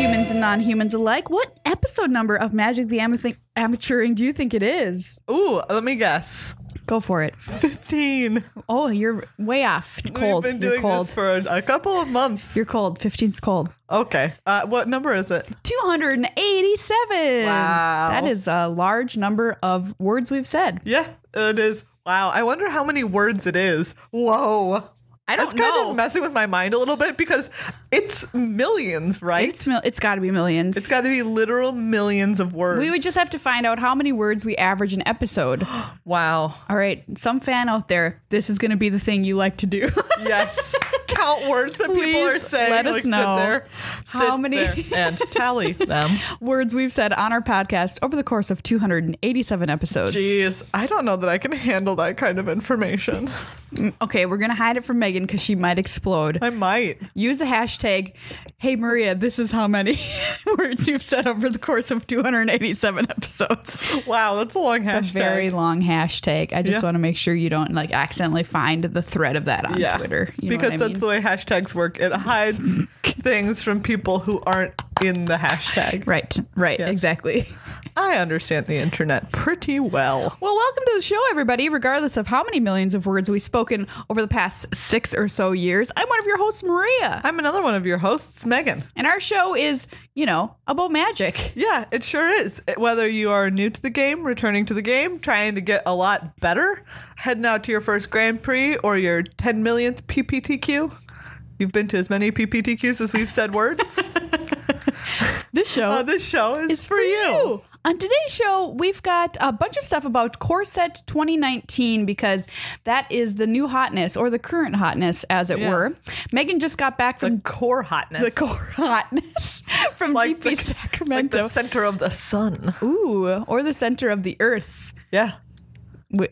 humans and non-humans alike. What episode number of Magic the Amateuring do you think it is? Ooh, let me guess. Go for it. 15. Oh, you're way off. Cold. We've been doing this for a couple of months. You're cold. 15's cold. Okay. What number is it? 287. Wow. That is a large number of words we've said. Yeah, it is. Wow. I wonder how many words it is. Whoa. I don't know. That's kind of messing with my mind a little bit because it's millions, right? It's got to be millions. It's got to be literal millions of words. We would just have to find out how many words we average an episode. Wow. All right. Some fan out there, this is going to be the thing you like to do. Yes. Count words that Please people are saying. let us know how many and tally them. Words we've said on our podcast over the course of 287 episodes. Jeez, I don't know that I can handle that kind of information. Okay, we're going to hide it from Megan because she might explode. I might. Use the hashtag, hey Maria, this is how many words you've said over the course of 287 episodes. Wow, that's a long hashtag. It's a very long hashtag. I just want to make sure you don't like accidentally find the thread of that on Twitter. You know because what I mean? that's the way hashtags work. It hides things from people who aren't in the hashtag. Right, Yes. Exactly. I understand the internet pretty well. Well, welcome to the show, everybody. Regardless of how many millions of words we've spoken over the past 6 or so years, I'm one of your hosts, Maria. I'm another one of your hosts, Megan. And our show is, about magic. Yeah, it sure is. Whether you are new to the game, returning to the game, trying to get a lot better, heading out to your first Grand Prix or your 10 millionth PPTQ. You've been to as many PPTQs as we've said words. This show is for you. On today's show, we've got a bunch of stuff about Corset 2019 because that is the new hotness or the current hotness, as it were. Megan just got back from the core hotness. From GP Sacramento. Like the center of the sun. Ooh, or the center of the earth. Yeah.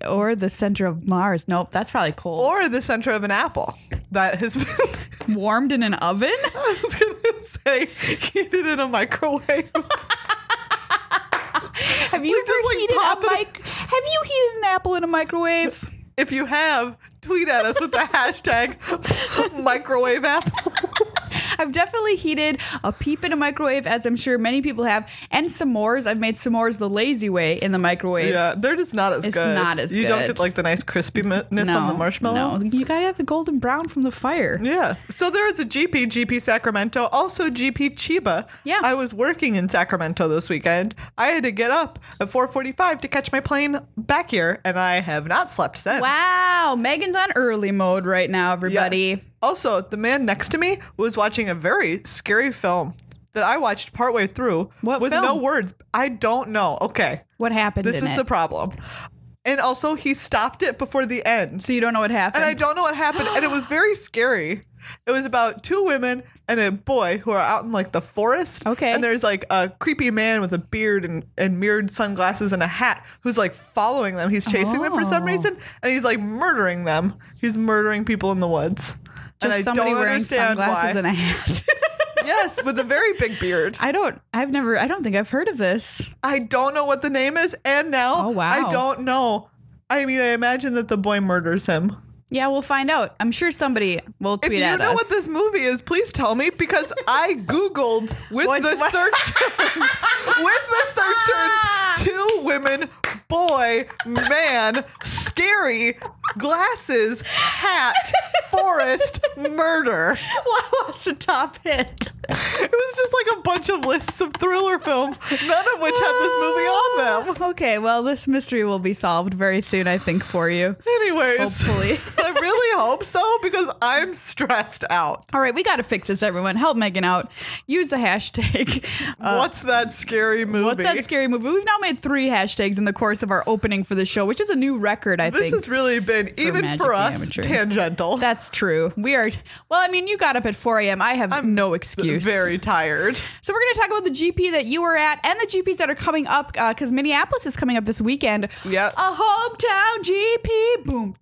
Or the center of Mars. Nope, that's probably cold. Or the center of an apple that has been warmed in an oven. I was gonna say heated in a microwave. Have you ever Have you heated an apple in a microwave? If you have, tweet at us with the hashtag microwave apple. I've definitely heated a peep in a microwave, as I'm sure many people have, and s'mores. I've made s'mores the lazy way in the microwave. Yeah, they're just not as good. It's not as good. You don't get like the nice crispiness on the marshmallow? No, you gotta have the golden brown from the fire. Yeah. So there is a GP Sacramento, also GP Chiba. Yeah. I was working in Sacramento this weekend. I had to get up at 4:45 to catch my plane back here, and I have not slept since. Wow. Megan's on early mode right now, everybody. Yes. Also, the man next to me was watching a very scary film that I watched partway through with film? no words. I don't know. Okay. What happened This in is it? the problem. And also, he stopped it before the end. So you don't know what happened? And I don't know what happened. And it was very scary. It was about 2 women and a boy who are out in like the forest. Okay. And there's like a creepy man with a beard and mirrored sunglasses and a hat who's like following them. He's chasing them for some reason. And he's like murdering them. He's murdering people in the woods. Just and I somebody don't wearing understand sunglasses why. and a hat. Yes, with a very big beard. I don't think I've heard of this. I don't know what the name is. And now Oh, wow. I don't know. I mean, I imagine that the boy murders him. Yeah, we'll find out. I'm sure somebody will tweet at us. If you know what this movie is, please tell me, because I Googled with the search terms 2 women, boy, man, scary, glasses, hat, forest, murder. What was the top hit? It was just like a bunch of lists of thriller films, none of which had this movie on them. Okay, well, this mystery will be solved very soon, I think, for you. Anyways. Hopefully. I really hope so, because I'm stressed out. All right, we got to fix this, everyone. Help Megan out. Use the hashtag. What's that scary movie? What's that scary movie? We've now made 3 hashtags in the course of our opening for the show, which is a new record, I think. This has really been, even Magic for the us, Amateur. tangential. That's true. We are, well, I mean, you got up at 4 a.m. I have no excuse. Very tired. So we're going to talk about the GP that you were at and the GPs that are coming up, because Minneapolis is coming up this weekend. Yes. A hometown GP. Boom,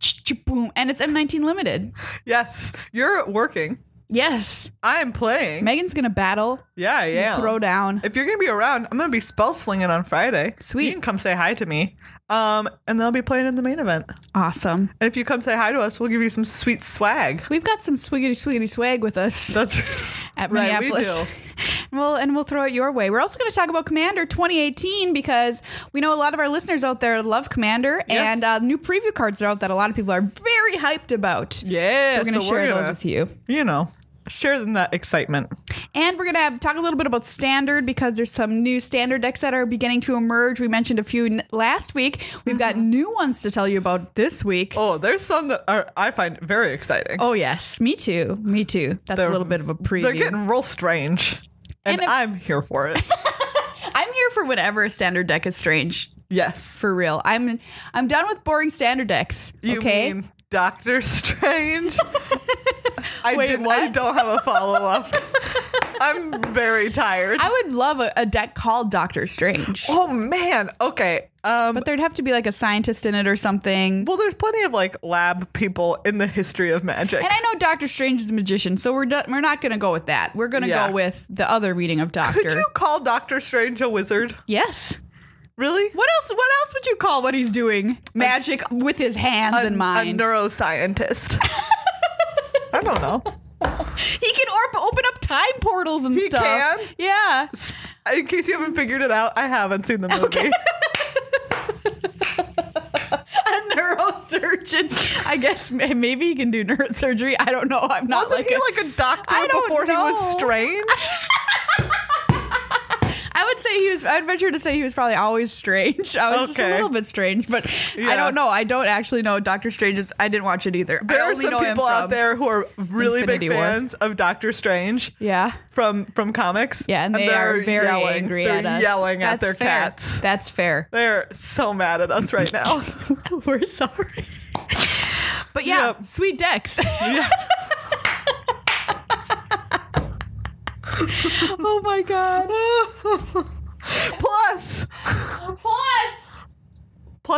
boom. And it's M19 limited. Yes. You're working. Yes. I am playing. Megan's going to battle. Yeah, I am. Throw down. If you're going to be around, I'm going to be spell slinging on Friday. Sweet. You can come say hi to me. And they'll be playing in the main event. Awesome. And if you come say hi to us, we'll give you some sweet swag. We've got some swiggity swag with us. That's at right, Minneapolis. we do. We'll throw it your way. We're also going to talk about Commander 2018 because we know a lot of our listeners out there love Commander, Yes. and new preview cards are out that a lot of people are very hyped about. Yeah, so we're going to share those with you. You know, share them that excitement. And we're going to talk a little bit about Standard because there's some new Standard decks that are beginning to emerge. We mentioned a few last week. We've got new ones to tell you about this week. Oh, there's some that I find very exciting. Oh, yes. Me too. That's a little bit of a preview. They're getting real strange, and I'm here for it. I'm here for whatever Standard deck is strange. Yes. For real. I'm done with boring Standard decks. You okay? mean Doctor Strange? Wait, what? I don't have a follow-up. I'm very tired. I would love a deck called Doctor Strange. Oh, man. Okay. But there'd have to be like a scientist in it or something. Well, there's plenty of like lab people in the history of magic. And I know Doctor Strange is a magician, so we're not going to go with that. We're going to go with the other reading of Doctor. Could you call Doctor Strange a wizard? Yes. Really? What else would you call what he's doing? Magic with his hands and mind. A neuroscientist. I don't know. He can open up time portals and stuff. He can? Yeah. In case you haven't figured it out, I haven't seen the movie. Okay. A neurosurgeon. I guess maybe he can do neurosurgery. I don't know. I'm not Wasn't he like a doctor before he was strange? I'd venture to say he was probably always strange. I was just a little bit strange, but I don't know. I don't actually know Doctor Strange. I didn't watch it either. There are some people out there who are really Infinity big War. fans of Doctor Strange. Yeah. From comics. Yeah, and they are very angry at us. They're yelling at their fair. cats. That's fair. They're so mad at us right now. We're sorry. But yeah, sweet decks. Yeah. Oh my God. Plus,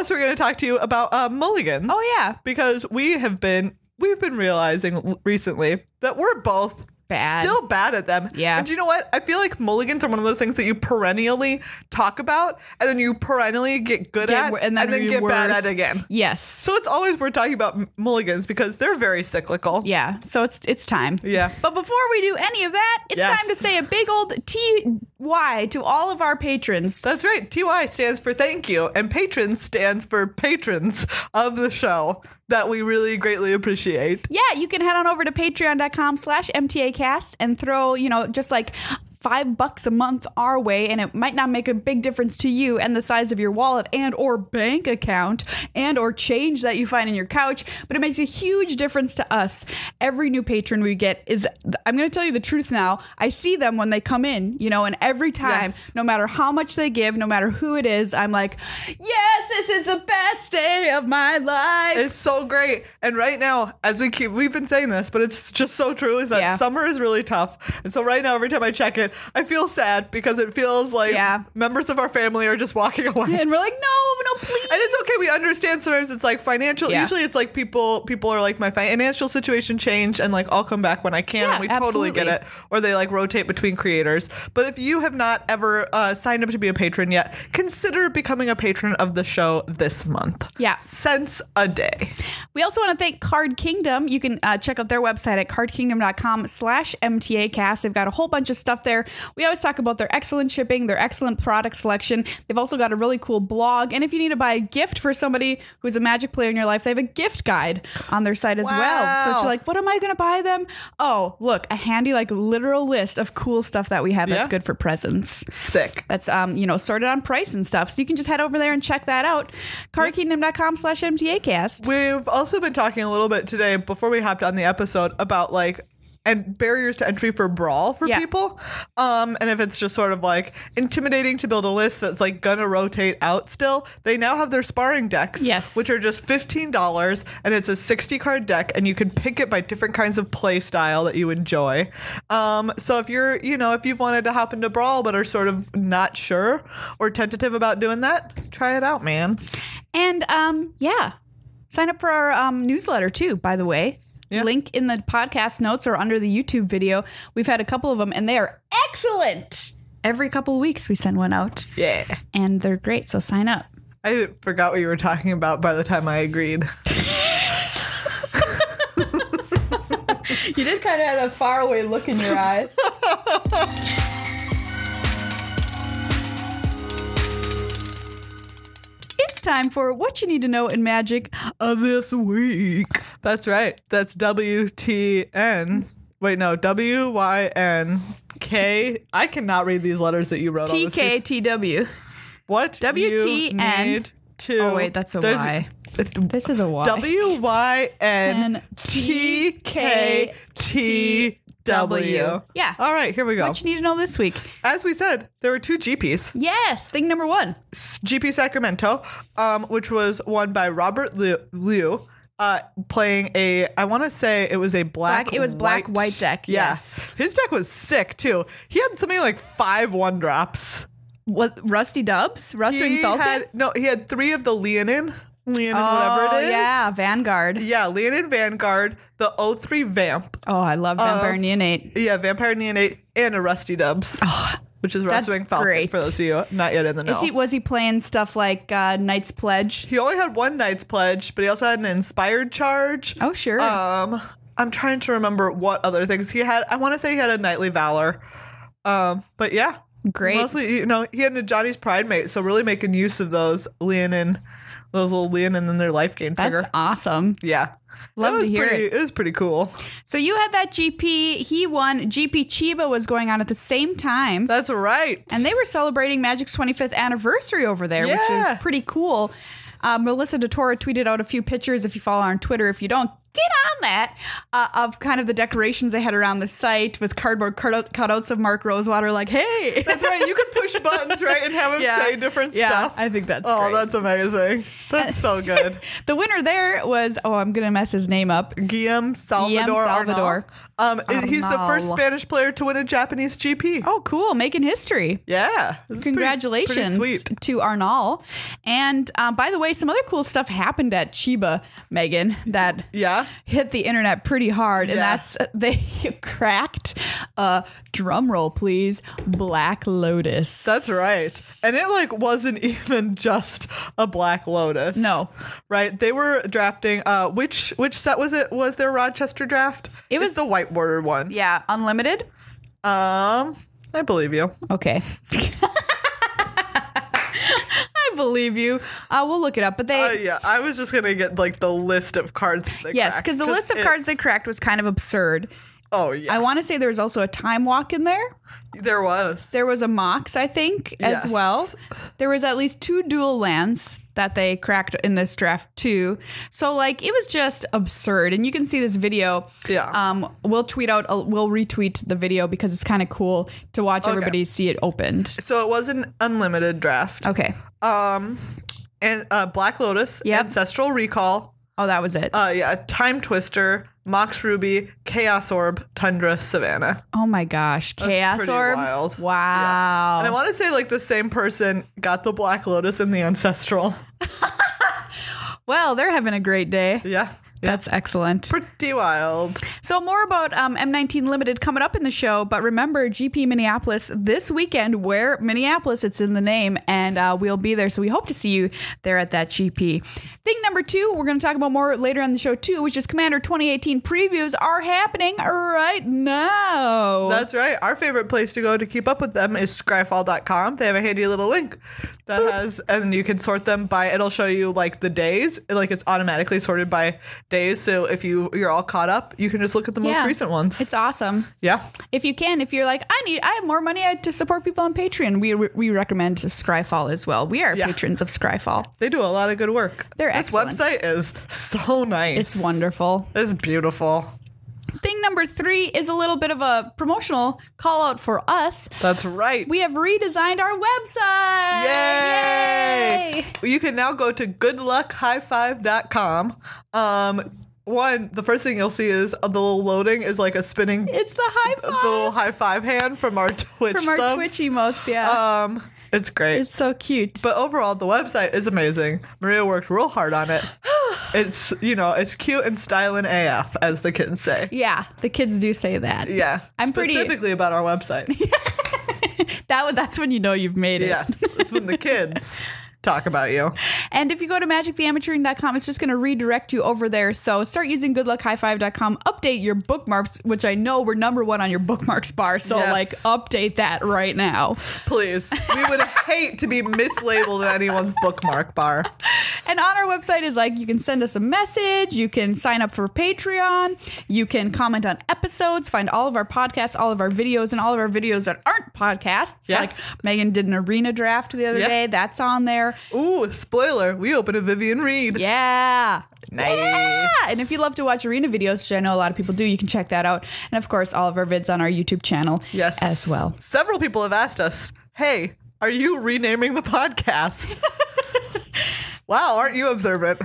we're going to talk to you about mulligans. Oh yeah, because we've been realizing recently that we're both still bad at them. Yeah. And you know what? I feel like mulligans are one of those things that you perennially talk about and then you perennially get good at and then get bad at again. Yes. So it's always worth talking about mulligans because they're very cyclical. Yeah. So it's time. Yeah. But before we do any of that, it's time to say a big old TY to all of our patrons. That's right. TY stands for thank you, and patrons stands for patrons of the show that we really greatly appreciate. Yeah, you can head on over to patreon.com/MTAcast and throw, just like $5 a month our way, and it might not make a big difference to you and the size of your wallet and or bank account and or change that you find in your couch, but it makes a huge difference to us. Every new patron we get I'm going to tell you the truth now, I see them when they come in, and every time, no matter how much they give, no matter who it is, I'm like, yes, this is the best day of my life. It's so great. And right now, as we've been saying this, but it's just so true, is that summer is really tough. And so right now, every time I check it, I feel sad because it feels like members of our family are just walking away. And we're like, no, please. And it's okay. We understand sometimes it's like financial. Yeah. Usually it's like people are like, my financial situation changed and like I'll come back when I can. Yeah, and we totally get it. Or they like rotate between creators. But if you have not ever signed up to be a patron yet, consider becoming a patron of the show this month. Yeah. Cents a day. We also want to thank Card Kingdom. You can check out their website at cardkingdom.com/MTAcast. They've got a whole bunch of stuff there. We always talk about their excellent shipping, their excellent product selection. They've also got a really cool blog. And if you need to buy a gift for somebody who's a Magic player in your life, they have a gift guide on their site as well. So it's like, what am I going to buy them? Oh, look, a handy, like literal list of cool stuff that we have that's good for presents. Sick. That's, sorted on price and stuff. So you can just head over there and check that out. cardkingdom.com/MTAcast. We've also been talking a little bit today before we hopped on the episode about like and barriers to entry for Brawl for people. And if it's just sort of like intimidating to build a list that's like gonna rotate out still, they now have their sparring decks, which are just $15, and it's a 60 card deck, and you can pick it by different kinds of play style that you enjoy. So if you're, if you've wanted to hop into Brawl but are sort of not sure or tentative about doing that, try it out, man. And sign up for our newsletter too, by the way. Yeah. Link in the podcast notes or under the YouTube video. We've had a couple of them, and they are excellent. Every couple of weeks, we send one out. Yeah. And they're great, so sign up. I forgot what you were talking about by the time I agreed. You did kind of have that faraway look in your eyes. it's time for what you need to know in magic this week. That's right. That's WTN. Wait, no, WYNK. I cannot read these letters that you wrote on this piece. TKTW. What? WTN. You need to, Oh, wait, that's a Y. This is a Y. WYNTKTW. Yeah. All right, here we go. What you need to know this week. As we said, there were 2 GPs. Yes. Thing number 1. GP Sacramento, which was won by Robert Liu, playing I want to say it was a black white deck. Yeah. Yes. His deck was sick too. He had something like 5 1-drops. What, Rusty Dubs? Rusty Felton? He had 3 of the Leonin, whatever it is. Yeah, Vanguard. Yeah, Leonin Vanguard, the 03 Vamp. Oh, I love Vampire Neonate. Yeah, Vampire Neonate, and a Rusty Dubs. Oh, which is that's Rustwing Falcon, great. for those of you not yet in the know. Was he playing stuff like Knight's Pledge? He only had 1 Knight's Pledge, but he also had an Inspired Charge. Oh, sure. I'm trying to remember what other things he had. I want to say he had a Knightly Valor. But yeah. Great. Mostly, he had a Johnny's Pride Mate, so really making use of those Leonin, those little Leonin and their life gain trigger. That's awesome. Yeah. Love to hear it. It was pretty cool. So you had that GP. He won. GP Chiba was going on at the same time. That's right. And they were celebrating Magic's 25th anniversary over there, which is pretty cool. Melissa DeTora tweeted out a few pictures. If you follow her on Twitter, if you don't, get on that, of kind of the decorations they had around the site with cardboard cutouts of Mark Rosewater, like, hey. That's right. You could push buttons, right, and have him say different stuff. I think that's great. Oh, that's amazing. That's so good. The winner there was, I'm going to mess his name up. Guillaume Salvador. He's the first Spanish player to win a Japanese GP. Oh, cool. Making history. Yeah. Congratulations to Arnal. And by the way, some other cool stuff happened at Chiba, Megan, that hit the internet pretty hard. And that's, they cracked, drum roll please, Black Lotus. That's right. And it wasn't even just a Black Lotus. No. Right? They were drafting, which set was it? Was their Rochester draft? It was the white bordered one. Yeah. Unlimited? I believe you. Okay. I believe you. We'll look it up, but they. I was just gonna get the list of cards. Yes, because the list of cards they cracked was kind of absurd. Oh yeah. I want to say there was also a time walk in there. There was. There was a Mox, I think, as well. There was at least 2 dual lands that they cracked in this draft too. So it was just absurd. And you can see this video. Yeah. We'll retweet the video because it's kind of cool to watch everybody see it opened. So it was an unlimited draft. Okay. And Black Lotus, Ancestral Recall. Oh, that was it. Time Twister, Mox Ruby, Chaos Orb, Tundra, Savannah. Oh my gosh. Chaos Orb. Wild. Wow. Yeah. And I want to say the same person got the Black Lotus and the Ancestral. Well, they're having a great day. Yeah. That's excellent. Pretty wild. So more about M19 Limited coming up in the show. But remember, GP Minneapolis this weekend, where Minneapolis, it's in the name, and we'll be there. So we hope to see you there at that GP. Thing number 2, we're going to talk about more later on the show too, which is Commander 2018 previews are happening right now. That's right. Our favorite place to go to keep up with them is scryfall.com. They have a handy little link that has, and you can sort them by, it'll show you the days, it's automatically sorted by days. So if you're all caught up, you can just look at the most recent ones. It's awesome. Yeah. If you're like, I have more money to support people on Patreon, we recommend Scryfall as well. We are patrons of Scryfall. They do a lot of good work. They're excellent. This website is so nice. It's wonderful. It's beautiful. Thing number 3 is a little bit of a promotional call out for us. That's right. We have redesigned our website. Yay! You can now go to goodluckhighfive.com. The first thing you'll see is the little loading is a spinning. It's the high five. The little high five hand from our Twitch Twitch emotes, yeah. It's great. It's so cute. But overall, the website is amazing. Maria worked real hard on it. It's, it's cute and styling AF, as the kids say. Yeah, the kids do say that. Yeah. Specifically about our website. That's when you know you've made it. Yes. It's when the kids talk about you. And if you go to magictheamateuring.com, it's just going to redirect you over there. So start using goodluckhighfive.com. Update your bookmarks, which I know we're number one on your bookmarks bar. So update that right now. Please. We would hate to be mislabeled in anyone's bookmark bar. And on our website is you can send us a message. You can sign up for Patreon. You can comment on episodes, find all of our podcasts, all of our videos, and all of our videos that aren't podcasts. Yes. Like Meghan did an arena draft the other day. That's on there. Ooh, spoiler. We open a Vivian Reed. Yeah. Nice. Yeah. And if you love to watch arena videos, which I know a lot of people do, you can check that out. And of course, all of our vids on our YouTube channel as well. Several people have asked us, hey, are you renaming the podcast? Wow, aren't you observant?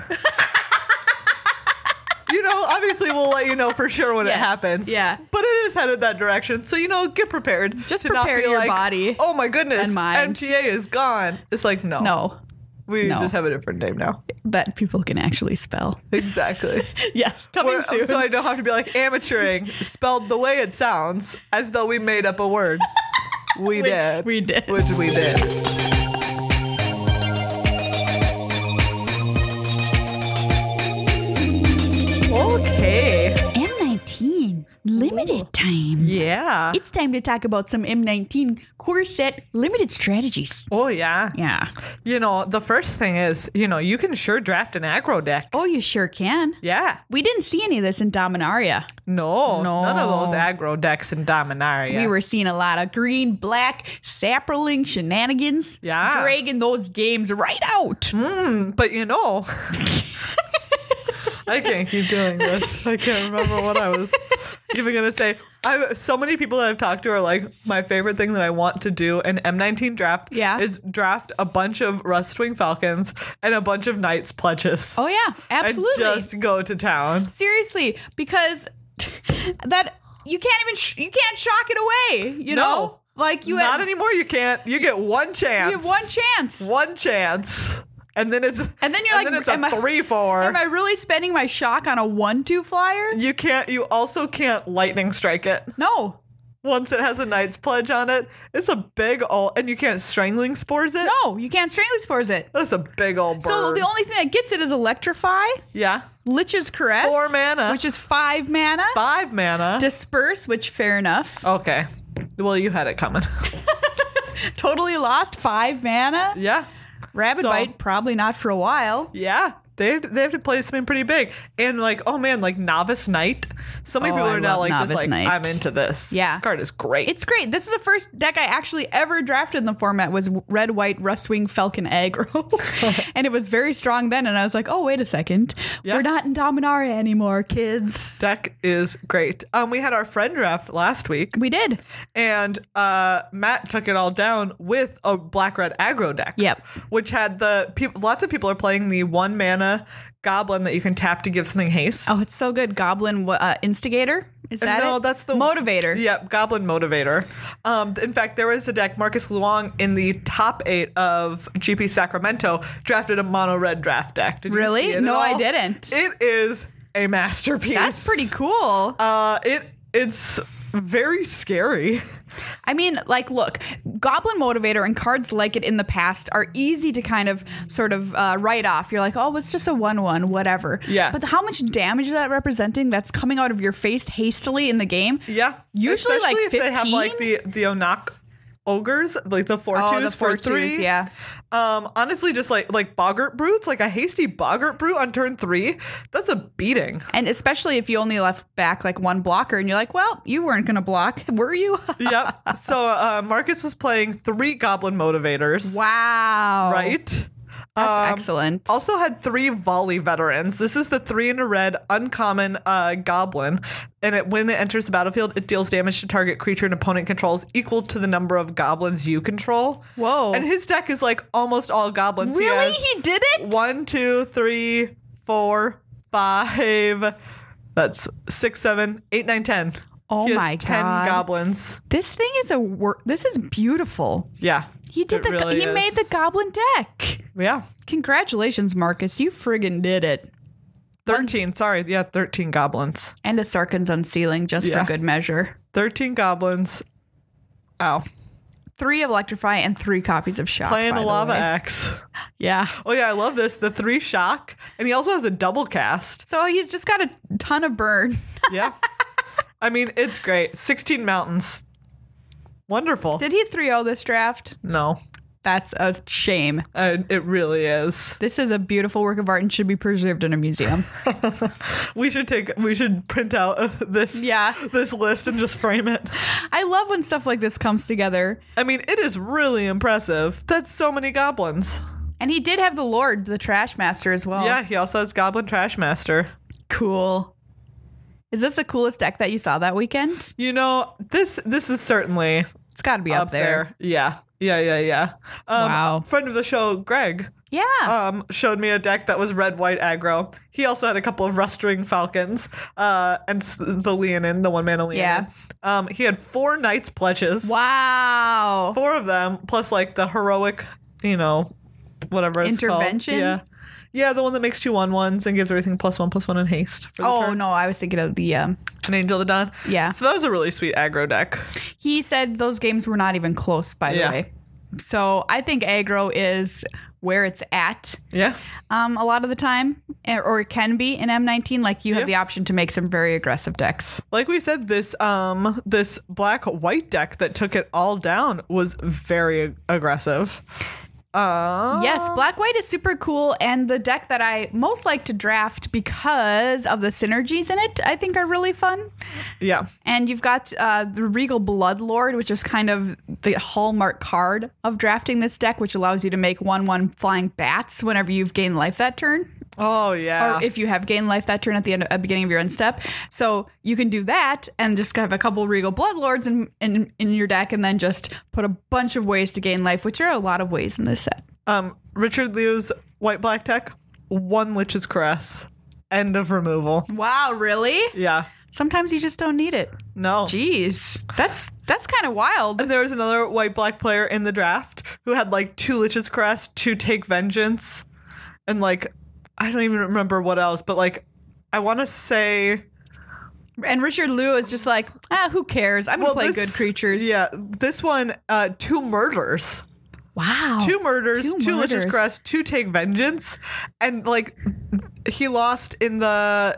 Obviously we'll let you know for sure when it happens. Yeah. But it is headed that direction. So, get prepared. Just to prepare not be your body. Oh my goodness. And mind. MTA is gone. It's no. No. We just have a different name now. That people can actually spell. Exactly. Yes. Coming soon. So I don't have to be amateuring, spelled the way it sounds, as though we made up a word. We did. Which we did. Okay. M19 limited time. Yeah. It's time to talk about some M19 core set limited strategies. Oh, yeah. Yeah. The first thing is, you can sure draft an aggro deck. Oh, you sure can. Yeah. We didn't see any of this in Dominaria. No. None of those aggro decks in Dominaria. We were seeing a lot of green, black, sapperling shenanigans. Yeah. Dragging those games right out. But I can't keep doing this. I can't remember what I was even going to say. So many people that I've talked to are my favorite thing that I want to do in M19 draft is draft a bunch of Rustwing Falcons and a bunch of Knights Pledges. Oh, yeah, absolutely. And just go to town. Seriously, because that you can't shock it away, you know? Not anymore, you can't. You get one chance. You have one chance. One chance. And then it's you're it's a 3/4. Am I really spending my shock on a 1/2 flyer? You also can't lightning strike it. No. Once it has a Knight's Pledge on it, it's a big old, and you can't Strangling Spores it? No, you can't Strangling Spores it. That's a big old bird. So the only thing that gets it is Electrify. Yeah. Lich's Caress. 4 mana. Which is 5 mana. 5 mana. Disperse, which fair enough. Okay. Well, you had it coming. Totally Lost, 5 mana. Yeah. Rabid Bite, probably not for a while. Yeah. They have to play something pretty big. And Novice Knight. So many people are now Knight. I'm into this. Yeah. This card is great. It's great. This is the first deck I actually ever drafted in the format was Red, White, Rustwing, Falcon, Aggro. And it was very strong then. And I was like, oh, wait a second. Yeah. We're not in Dominaria anymore, kids. Deck is great. We had our friend draft last week. We did. And Matt took it all down with a black-red aggro deck. Yep. Which had lots of people are playing the 1 mana goblin that you can tap to give something haste. Oh, it's so good. Goblin Instigator? Is that No, it? that's the Motivator. Yep, Goblin Motivator. In fact, there was a deck, Marcus Luong in the top 8 of GP Sacramento drafted a mono red draft deck. Did really? You see it No, at all? I didn't. It is a masterpiece. That's pretty cool. It's very scary. I mean, look, Goblin Motivator and cards like it in the past are easy to kind of sort of write off. You're like, oh, it's just a 1/1, whatever. Yeah. But how much damage is that representing that's coming out of your face hastily in the game? Yeah. Usually especially if 15? They have the Onak ogres, the 4/2s, the 4/2s, yeah. Honestly, just like Boggart Brutes, a hasty Boggart Brute on turn 3, that's a beating. And especially if you only left back 1 blocker and you're like, well, you weren't going to block, were you? Yep. So Marcus was playing 3 Goblin Motivators. Wow. Right? That's excellent. Also had 3 Volley Veterans. This is the 3 in a red uncommon goblin. And when it enters the battlefield, it deals damage to target creature an opponent controls equal to the number of goblins you control. Whoa. And his deck is almost all goblins. Really? He did it? 1, 2, 3, 4, 5. That's 6, 7, 8, 9, 10. Oh, he has my 10 God. goblins. This thing is this is beautiful. Yeah. He did he made the goblin deck. Yeah. Congratulations, Marcus. You friggin' did it. 13. Sorry. Yeah, 13 goblins. And a Sarkhan's Unsealing just for good measure. 13 goblins. Ow. 3 Electrify, and 3 copies of Shock. Playing by a the lava way. axe. Yeah. Oh yeah, I love this. The 3 Shock, and he also has a double cast. So he's just got a ton of burn. Yeah. I mean, it's great. 16 mountains. Wonderful. Did he 3-0 this draft? No. That's a shame. It really is. This is a beautiful work of art and should be preserved in a museum. We should print out this list and just frame it. I love when stuff like this comes together. I mean, it is really impressive. That's so many goblins. And he did have the Lord, the Trash Master, as well. Yeah, he also has Goblin Trash Master. Cool. Is this the coolest deck that you saw that weekend? You know, this is certainly It's got to be up there. Yeah. Wow. Friend of the show, Greg. Yeah. Showed me a deck that was red-white aggro. He also had a couple of Rust-Ring Falcons and the Leonin, the one-mana Leonin. Yeah. He had 4 Knights Pledges. Wow. 4 of them, plus like the heroic, whatever it's Intervention? called. Yeah. Yeah, the one that makes 2 1/1s and gives everything +1/+1 in haste. For the turn. No, I was thinking of the... An Angel of the Dawn. Yeah. So that was a really sweet aggro deck. He said those games were not even close, by the way. So I think aggro is where it's at. Yeah. A lot of the time, or it can be in M19. Like you have the option to make some very aggressive decks. Like we said, this black-white deck that took it all down was very aggressive. Yes, black-white is super cool, and the deck that I most like to draft because of the synergies in it, I think are really fun. Yeah. And you've got the Regal Bloodlord, which is kind of the hallmark card of drafting this deck, which allows you to make 1/1 flying bats whenever you've gained life that turn. Oh, yeah. Or if you have gained life that turn at the beginning of your end step. So you can do that and just have a couple Regal Bloodlords in your deck and then just put a bunch of ways to gain life, which are a lot of ways in this set. Richard Liu's white-black deck, 1 Lich's Caress. End of removal. Wow, really? Yeah. Sometimes you just don't need it. No. Jeez. That's kind of wild. And there was another white-black player in the draft who had like 2 Lich's Caress, 2 Take Vengeance, and like... I don't even remember what else, but like, I want to say... And Richard Liu is just like, who cares? I'm going to play good creatures. Yeah, this one, 2 Murders. Wow. 2 Murders, 2 Lich's Crest, 2 Take Vengeance. And like, he lost to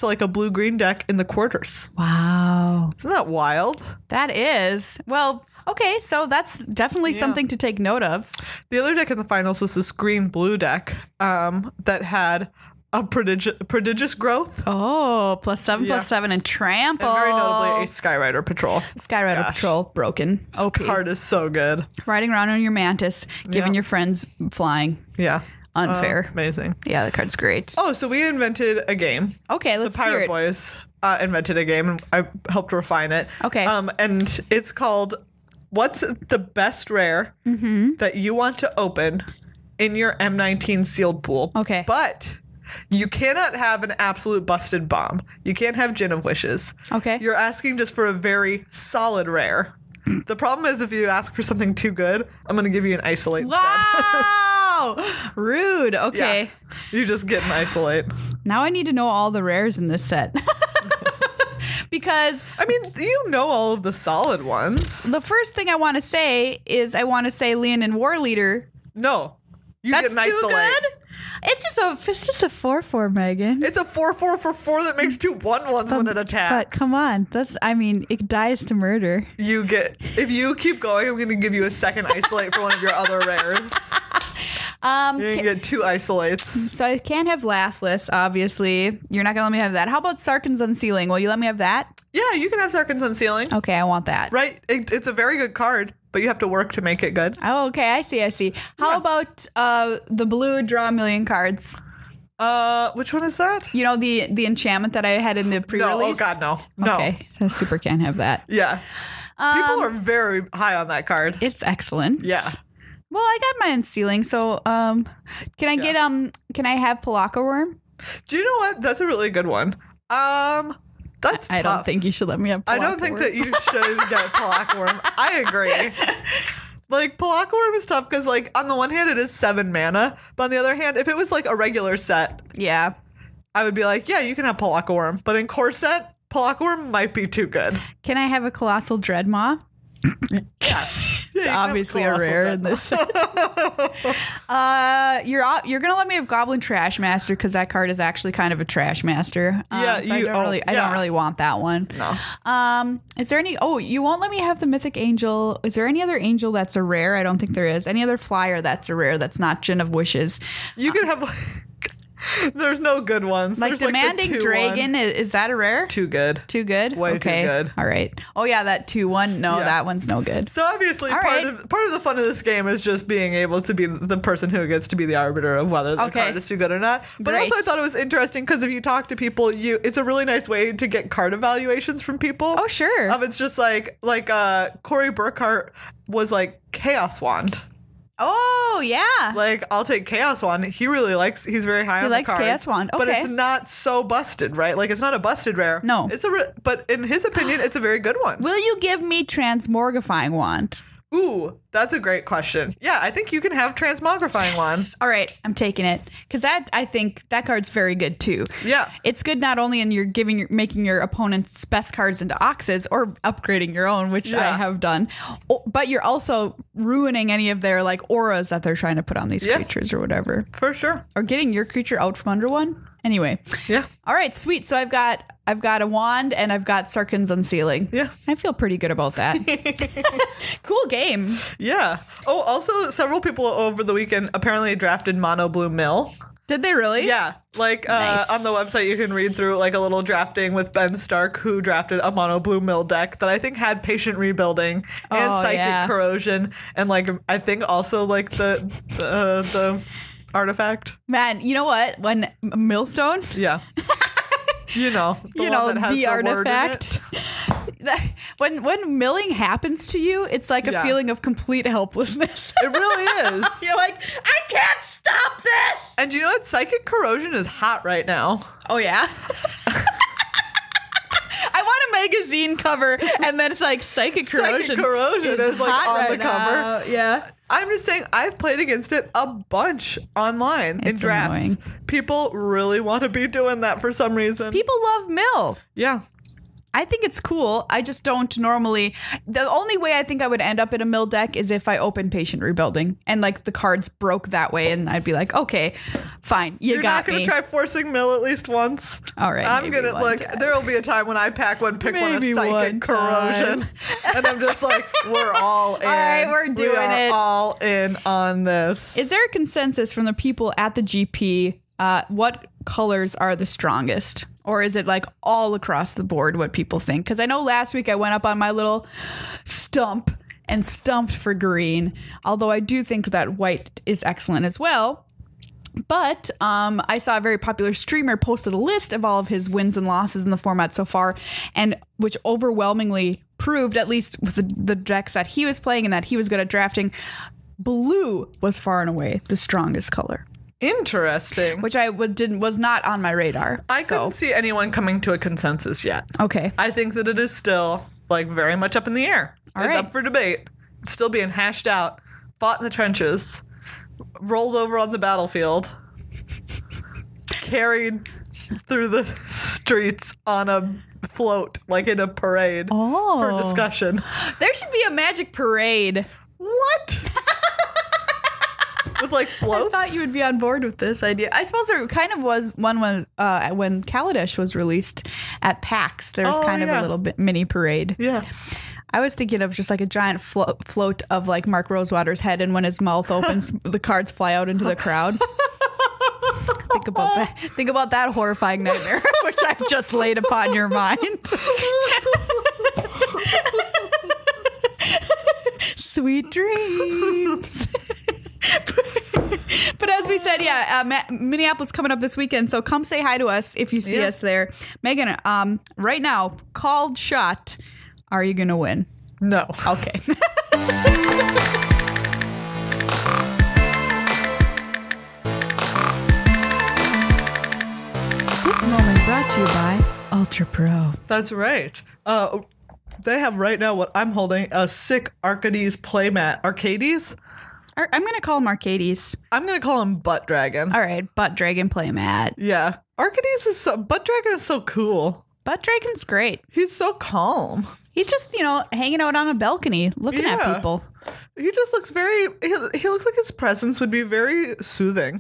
like a blue-green deck in the quarters. Wow. Isn't that wild? That is. Well... Okay, so that's definitely something to take note of. The other deck in the finals was this green-blue deck that had a prodigious growth. Oh, +7/+7 and trample. And very notably a Skyrider Patrol. Skyrider Patrol, broken. OP. Card is so good. Riding around on your Mantis, giving your friends flying. Yeah. Unfair. Amazing. Yeah, the card's great. Oh, so we invented a game. Okay, let's hear it. The Pirate Boys invented a game, and I helped refine it. Okay. And it's called... What's the best rare that you want to open in your M19 sealed pool? Okay. But you cannot have an absolute busted bomb. You can't have Gin of Wishes. Okay. You're asking just for a very solid rare. The problem is if you ask for something too good, I'm going to give you an Isolate instead. Wow! Rude. Okay. Yeah. You just get an Isolate. Now I need to know all the rares in this set. Because I mean, you know all of the solid ones. The first thing I want to say is Leonin War Leader. No. You That's get an Isolate. Too good? It's just a 4/4, Megan. It's a 4/4 for 4 that makes 2 1/1s when it attacks. But come on, it dies to murder. If you keep going, I'm going to give you a second Isolate for one of your other rares. You're going to get 2 Isolates. So I can't have Lathless, obviously. You're not going to let me have that. How about Sarkhan's Unsealing? Will you let me have that? Yeah, you can have Sarkhan's Unsealing. Okay, I want that. Right. It's a very good card, but you have to work to make it good. Oh, okay. I see. How about the blue draw a million cards? Which one is that? You know, the enchantment that I had in the pre-release? No, oh God, no. Okay, I super can't have that. Yeah. People are very high on that card. It's excellent. Yeah. Well, I got my unsealing, so can I get can I have Palaka Worm? Do you know what? That's a really good one. That's tough. I don't think you should let me have Palaka I don't think Worm. that you should get Palaka Worm. I agree. Like, Palaka Worm is tough because, like, on the one hand, it is 7 mana, but on the other hand, if it was like a regular set, yeah, I would be like, yeah, you can have Palaka Worm. But in core set, Palaka Worm might be too good. Can I have a Colossal Dreadmaw? It's obviously a rare in this. You're gonna let me have Goblin Trash Master because that card is actually kind of a Trash Master. So I don't really want that one. No. Is there any? Oh, you won't let me have the Mythic Angel. Is there any other angel that's a rare? I don't think there is. Any other flyer that's a rare that's not Djinn of Wishes? You could have. There's no good ones. Like There's Demanding the 2-1. Dragon, is that a rare? Too good. Too good? Way too good. All right. Oh yeah, that 2-1. No, that one's no good. So obviously part of the fun of this game is just being able to be the person who gets to be the arbiter of whether the card is too good or not. But also I thought it was interesting because if you talk to people, it's a really nice way to get card evaluations from people. Oh sure. It's just like Corey Burkhart was like Chaos Wand. Oh yeah. Like I'll take Chaos Wand. He's very high on the card. He likes Chaos Wand. Okay. But it's not so busted, right? Like it's not a busted rare. No. But in his opinion, it's a very good one. Will you give me Transmogrifying Wand? Ooh, that's a great question. Yeah, I think you can have Transmogrifying Wand. All right, I'm taking it because I think that card's very good too. Yeah, it's good not only in making your opponent's best cards into Oxes or upgrading your own, which I have done, but you're also ruining any of their like auras that they're trying to put on these creatures or whatever. For sure. Or getting your creature out from under one. Anyway. Yeah. All right, sweet. So I've got a wand and I've got Sarkhan's Unsealing. Yeah. I feel pretty good about that. Cool game. Yeah. Oh, also several people over the weekend apparently drafted Mono Blue Mill. Did they really? Yeah. Like nice. On the website you can read through like a little drafting with Ben Stark who drafted a Mono Blue Mill deck that I think had Patient Rebuilding and Psychic Corrosion and like I think also like the artifact. Man, you know what? When Millstone? Yeah. The artifact. When milling happens to you, it's like a feeling of complete helplessness. It really is. You're like, I can't stop this. And you know what? Psychic Corrosion is hot right now. Oh, yeah? I want a magazine cover, and then it's like Psychic Corrosion. Psychic Corrosion is like hot on right the cover. Yeah. I'm just saying, I've played against it a bunch online in drafts. Annoying. People really want to be doing that for some reason. People love mill. Yeah. I think it's cool. I just don't normally. The only way I think I would end up in a mill deck is if I open Patient Rebuilding and like the cards broke that way, and I'd be like, okay, fine, you're not gonna try forcing mill at least once. All right, I'm gonna look. There will be a time when I pick one of Psychic Corrosion, and I'm just like, we're all in. All right, we're doing it. All in on this. Is there a consensus from the people at the GP? What colors are the strongest? Or is it like all across the board what people think? Because I know last week I went up on my little stump and stumped for green. Although I do think that white is excellent as well. But I saw a very popular streamer posted a list of all of his wins and losses in the format so far, and which overwhelmingly proved, at least with the decks that he was playing and that he was good at drafting, blue was far and away the strongest color. Interesting. Which I was not on my radar. I couldn't see anyone coming to a consensus yet. Okay. I think that it is still like very much up in the air. It's up for debate. It's still being hashed out, fought in the trenches, rolled over on the battlefield, carried through the streets on a float, like in a parade for discussion. There should be a magic parade. What? With like floats? I thought you would be on board with this idea. I suppose there kind of was one when Kaladesh was released at PAX. There was kind of a little bit mini parade. Yeah. I was thinking of just like a giant float of like Mark Rosewater's head, and when his mouth opens, the cards fly out into the crowd. Think about that. Think about that horrifying nightmare, which I've just laid upon your mind. Sweet dreams. But as we said, Minneapolis coming up this weekend, so come say hi to us if you see us there. Meghan, right now, called shot. Are you gonna win? No. Okay. This moment brought to you by Ultra Pro. That's right. They have right now what I'm holding, a sick Arcades playmat. Arcades? I'm going to call him Arcades. I'm going to call him Butt Dragon. All right, Butt Dragon playmat. Yeah. Arcades Butt Dragon is so cool. Butt Dragon's great. He's so calm. He's just, hanging out on a balcony looking at people. He just looks he looks like his presence would be very soothing.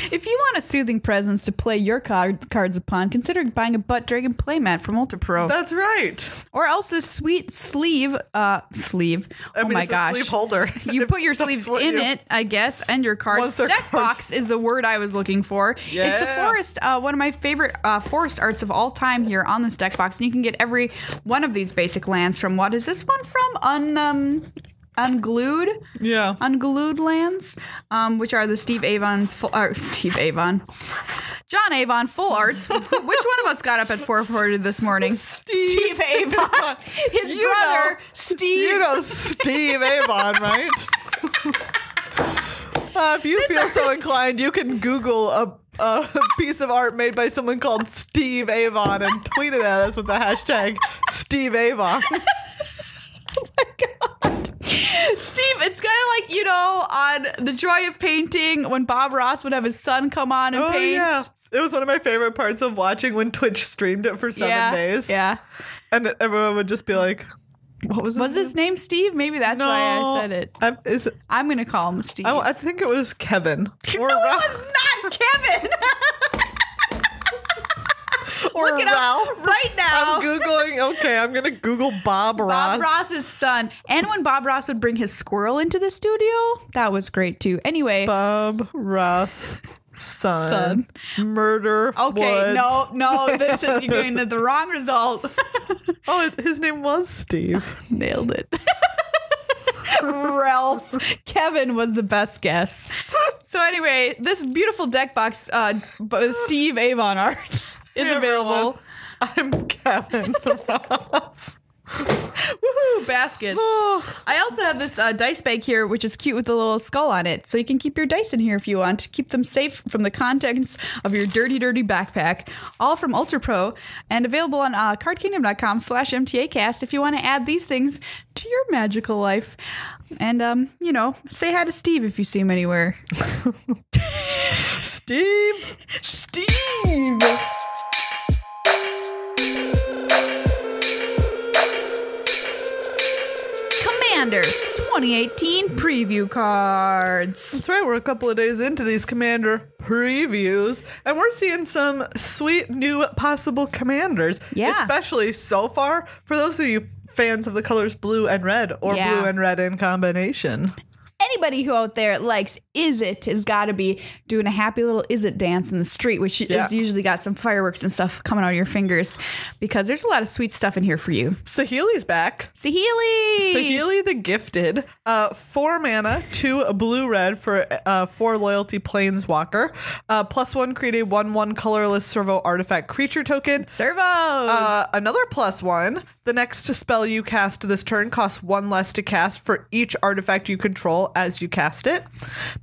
If you want a soothing presence to play your cards upon, consider buying a Butt Dragon playmat from Ultra Pro. That's right. Or else this sweet sleeve. Oh my gosh. A sleeve holder. You put your sleeves in it, I guess, and your cards. Deck box is the word I was looking for. Yeah. It's the forest, one of my favorite forest arts of all time here on this deck box. And you can get every one of these basic lands from, what is this one from? Unglued? Yeah. Unglued lands, which are the John Avon full arts. Which one of us got up at 4:40 this morning? Steve Avon. His brother, Steve. You know Steve Avon, right? If you feel so inclined, you can Google a piece of art made by someone called Steve Avon and tweet it at us with the hashtag Steve Avon. Oh my God. Steve, it's kind of like, on The Joy of Painting when Bob Ross would have his son come on and paint. Yeah. It was one of my favorite parts of watching when Twitch streamed it for 7 days. Yeah. And everyone would just be like, what was his name Steve? Maybe that's why I said it. I'm going to call him Steve. I think it was Kevin. Or no, Ralph. It was not Kevin. Or Look it Ralph. up right now. I'm Googling. Okay, I'm going to Google Bob Ross. Bob Ross's son. And when Bob Ross would bring his squirrel into the studio, that was great too. Anyway. Bob Ross. Son. Murder. Okay, Woods. no, this is you're getting the wrong result. Oh, his name was Steve. Nailed it. Ralph. Kevin was the best guess. So anyway, this beautiful deck box, Steve Avon art, is available. I'm Kevin Ross. Woohoo, baskets. I also have this dice bag here, which is cute with a little skull on it. So you can keep your dice in here if you want. Keep them safe from the contents of your dirty, dirty backpack. All from Ultra Pro and available on cardkingdom.com/MTAcast if you want to add these things to your magical life. And, say hi to Steve if you see him anywhere. Steve! Commander 2018 preview cards. That's right, we're a couple of days into these Commander previews, and we're seeing some sweet new possible commanders. Yeah. Especially so far for those of you fans of the colors blue and red, or blue and red in combination. Anybody who out there likes Is It has got to be doing a happy little Is It dance in the street, which is usually got some fireworks and stuff coming out of your fingers, because there's a lot of sweet stuff in here for you. Saheeli's back. Saheeli the Gifted. 4 mana, 2 blue-red for 4 loyalty planeswalker. +1, create a 1/1 colorless servo artifact creature token. Servos! Another +1. The next spell you cast this turn costs 1 less to cast for each artifact you control as you cast it.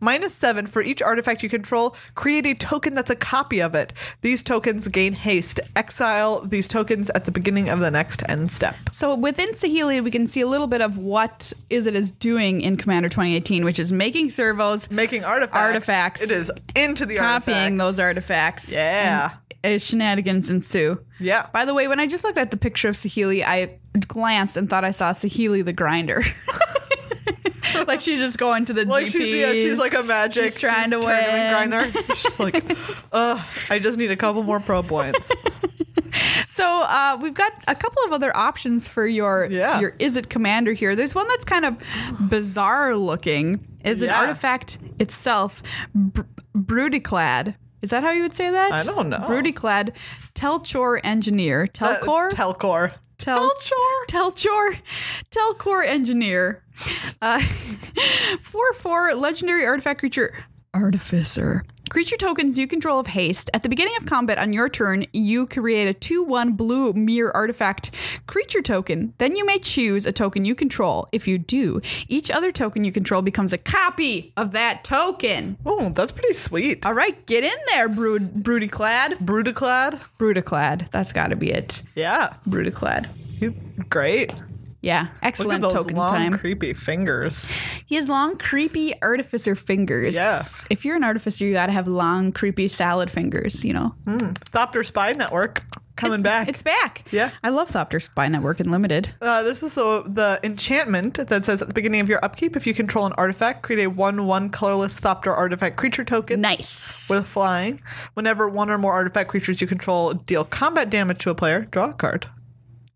-7, for each artifact you control, create a token that's a copy of it. These tokens gain haste. Exile these tokens at the beginning of the next end step. So within Saheeli, we can see a little bit of what Is It is doing in Commander 2018, which is making servos. Making artifacts. It is into the artifacts. Copying those artifacts. Yeah. And shenanigans ensue. Yeah. By the way, when I just looked at the picture of Saheeli, I glanced and thought I saw Saheeli the grinder. Like she's just going to the like GPs. She's like a magic. She's trying to win. Grinder. She's like, I just need a couple more pro points. So we've got a couple of other options for your Is It commander here. There's one that's kind of bizarre looking. It's an artifact itself, Brudiclad. Is that how you would say that? I don't know. Brudiclad, Telchor Engineer. Telchor? Telchor Engineer. 4/4 legendary artifact creature, Artificer. Creature tokens you control of haste. At the beginning of combat on your turn, you create a 2/1 blue mirror artifact creature token. Then you may choose a token you control. If you do, each other token you control becomes a copy of that token. Oh, that's pretty sweet. All right, get in there, Brudiclad. Brudiclad. That's got to be it. Yeah. Brudiclad. Great. Yeah, excellent Look at those token long, time. creepy fingers. He has long, creepy artificer fingers. Yes. If you're an artificer, you got to have long, creepy salad fingers, Thopter Spy Network. coming back. It's back. Yeah. I love Thopter Spy Network Unlimited. This is the enchantment that says at the beginning of your upkeep, if you control an artifact, create a 1/1 colorless Thopter artifact creature token. Nice. With flying. Whenever one or more artifact creatures you control deal combat damage to a player, draw a card.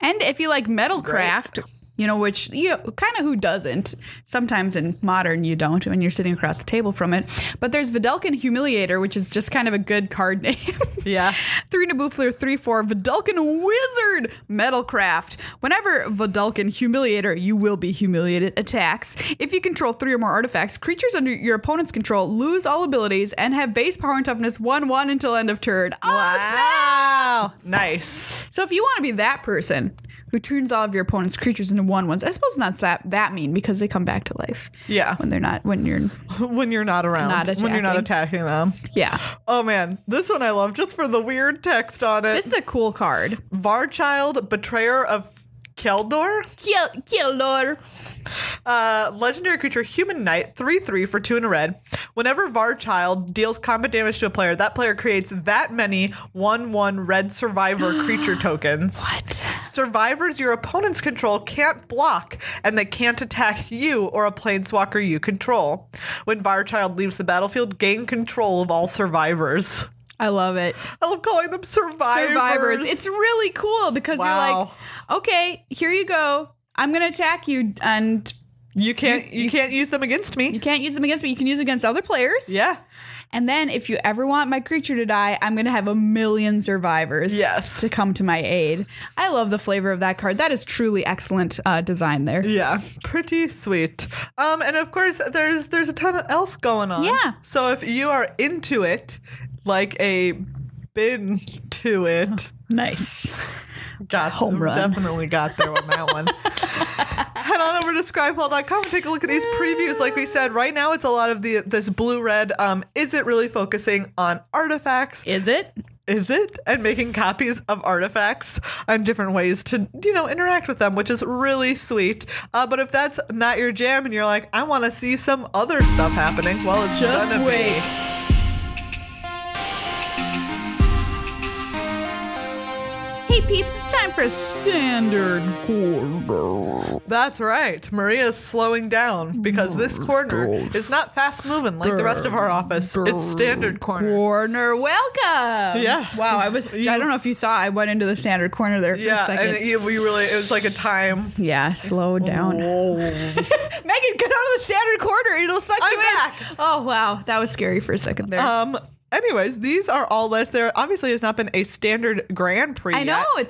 And if you like Metalcraft, which kind of who doesn't? Sometimes in Modern you don't when you're sitting across the table from it. But there's Vidalcan Humiliator, which is just kind of a good card name. Yeah. 3 Nabufler, 3/4 Vidalcan Wizard Metalcraft. Whenever Vidalcan Humiliator, you will be humiliated, attacks. If you control 3 or more artifacts, creatures under your opponent's control lose all abilities and have base power and toughness 1/1 until end of turn. Wow. Nice. So if you want to be that person who turns all of your opponent's creatures into 1/1s. I suppose not that mean because they come back to life. Yeah. When you're not when you're not around. When you're not attacking them. Yeah. Oh man, this one I love just for the weird text on it. This is a cool card. Varchild, Betrayer of Keldor? Keldor. Legendary creature, Human Knight, 3/3 for 2 and a red. Whenever Varchild deals combat damage to a player, that player creates that many 1/1 red survivor creature tokens. What? Survivors your opponents control can't block, and they can't attack you or a planeswalker you control. When Varchild leaves the battlefield, gain control of all survivors. I love it. I love calling them survivors. It's really cool because you're like, okay, here you go. I'm going to attack you, and you can't use them against me. You can't use them against me. You can use them against other players. Yeah. And then if you ever want my creature to die, I'm going to have 1,000,000 survivors to come to my aid. I love the flavor of that card. That is truly excellent design there. Yeah, pretty sweet. And of course, there's a ton else going on. Yeah. So if you are into it, like a bin to it. Nice. Home run. Definitely got there on that one. Head on over to scryfall.com and take a look at these previews. Like we said, right now it's a lot of this blue-red. Is it really focusing on artifacts? Is it? Is it? And making copies of artifacts and different ways to, interact with them, which is really sweet. But if that's not your jam and you're like, I want to see some other stuff happening, well, it's just gonna wait. Hey peeps, it's time for a standard corner. That's right. Maria's slowing down because this corner is not fast moving like the rest of our office. It's standard corner. Welcome. Yeah. Wow. I don't know if you saw, I went into the standard corner there for a second. And it was like a time. Yeah. Slow down. Meghan, get out of the standard corner. It'll suck you in. Back. Oh, wow. That was scary for a second there. Anyways, these are all lists. There obviously has not been a standard Grand Prix I know. yet.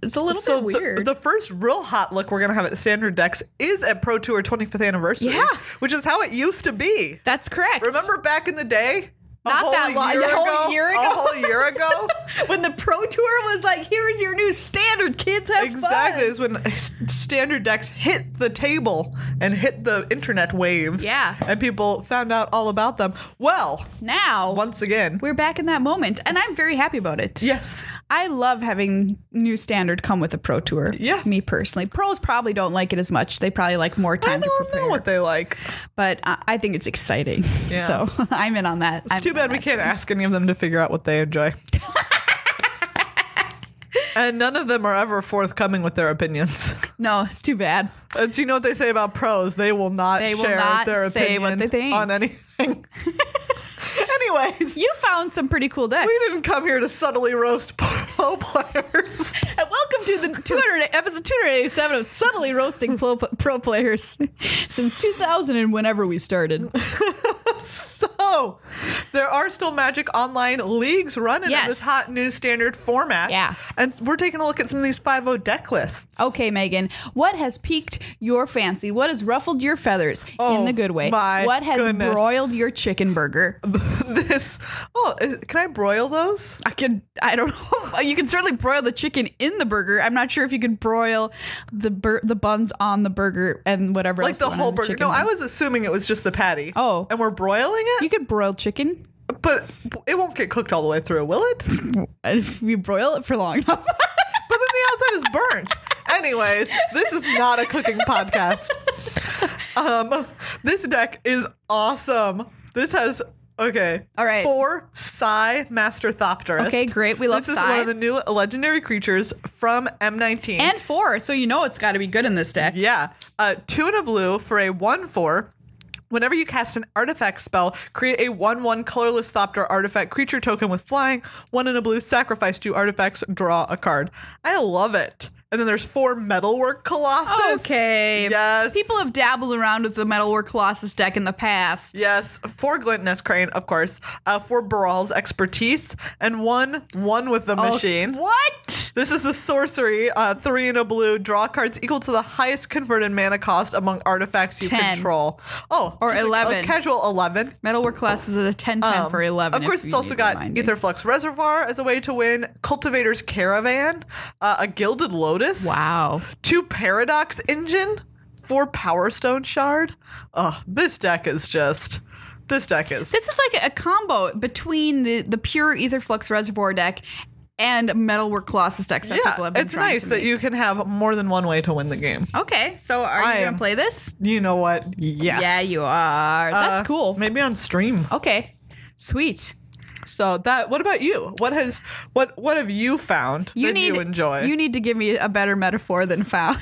It's a little bit weird. The first real hot look we're going to have at the standard decks is at Pro Tour 25th anniversary. Yeah. Which is how it used to be. That's correct. Remember back in the day? Not that long. A whole year ago? When the Pro Tour was like, here's your new standard, kids, have fun. Exactly. It was when standard decks hit the table and hit the internet waves. Yeah. And people found out all about them. Well, now, once again, we're back in that moment, and I'm very happy about it. Yes. I love having new standard come with a Pro Tour. Yeah. Me personally. Pros probably don't like it as much. They probably like more time to prepare. I don't know what they like. But I think it's exciting. Yeah. So I'm in on that. It's too bad we can't ask any of them to figure out what they enjoy. And none of them are ever forthcoming with their opinions. No, it's too bad. As you know what they say about pros, they will not share their opinion what they think on anything. Anyways, you found some pretty cool decks. We didn't come here to subtly roast pro players. And welcome to the episode 287 of Subtly Roasting Pro Players since 2000 and whenever we started. So, there are still Magic Online leagues running in this hot new standard format. Yeah. And we're taking a look at some of these 5-0 deck lists. Okay, Megan, what has piqued your fancy? What has ruffled your feathers in the good way? What has broiled your chicken burger? Can I broil those? I don't know. You can certainly broil the chicken in the burger. I'm not sure if you could broil the buns on the burger and whatever else. Like the whole burger. No, I was assuming it was just the patty. Oh. And we're broiling it? You could broil chicken. But it won't get cooked all the way through, will it? If we broil it for long enough. But then the outside is burnt. Anyways, this is not a cooking podcast. This deck is awesome. This has Okay. All right. 4 Psy Master Thopterist. Okay, great. We love This is Psy. one of the new legendary creatures from M19. And 4, so you know it's got to be good in this deck. Yeah. 2 and a blue for a 1/4. Whenever you cast an artifact spell, create a 1/1 colorless Thopter artifact creature token with flying. 1 and a blue, sacrifice 2 artifacts, draw a card. I love it. And then there's 4 Metalwork Colossus. Okay. Yes. People have dabbled around with the Metalwork Colossus deck in the past. Yes. 4 Glint Nest Crane, of course. 4 Baral's Expertise. And 1 with the machine. What? This is the sorcery. 3 and a blue. Draw cards equal to the highest converted mana cost among artifacts you 10. control. Oh. Or just 11. A casual 11. Metalwork Colossus is a 10/10 for 11. Of course, if it's you also need to got remind me. Aetherflux Reservoir as a way to win, Cultivator's Caravan, a Gilded Lotus. Wow. 2 Paradox Engine, 4 Power Stone Shard. Oh, this deck is. This is like a combo between the pure Aetherflux Reservoir deck and Metalwork Colossus decks that people have been it's trying nice to that make. you can have more than one way to win the game. Okay, so are you going to play this? You know what? Yes. Yeah, you are. That's cool. Maybe on stream. Okay, sweet. So what about you? What have you found that you enjoy? You need to give me a better metaphor than found.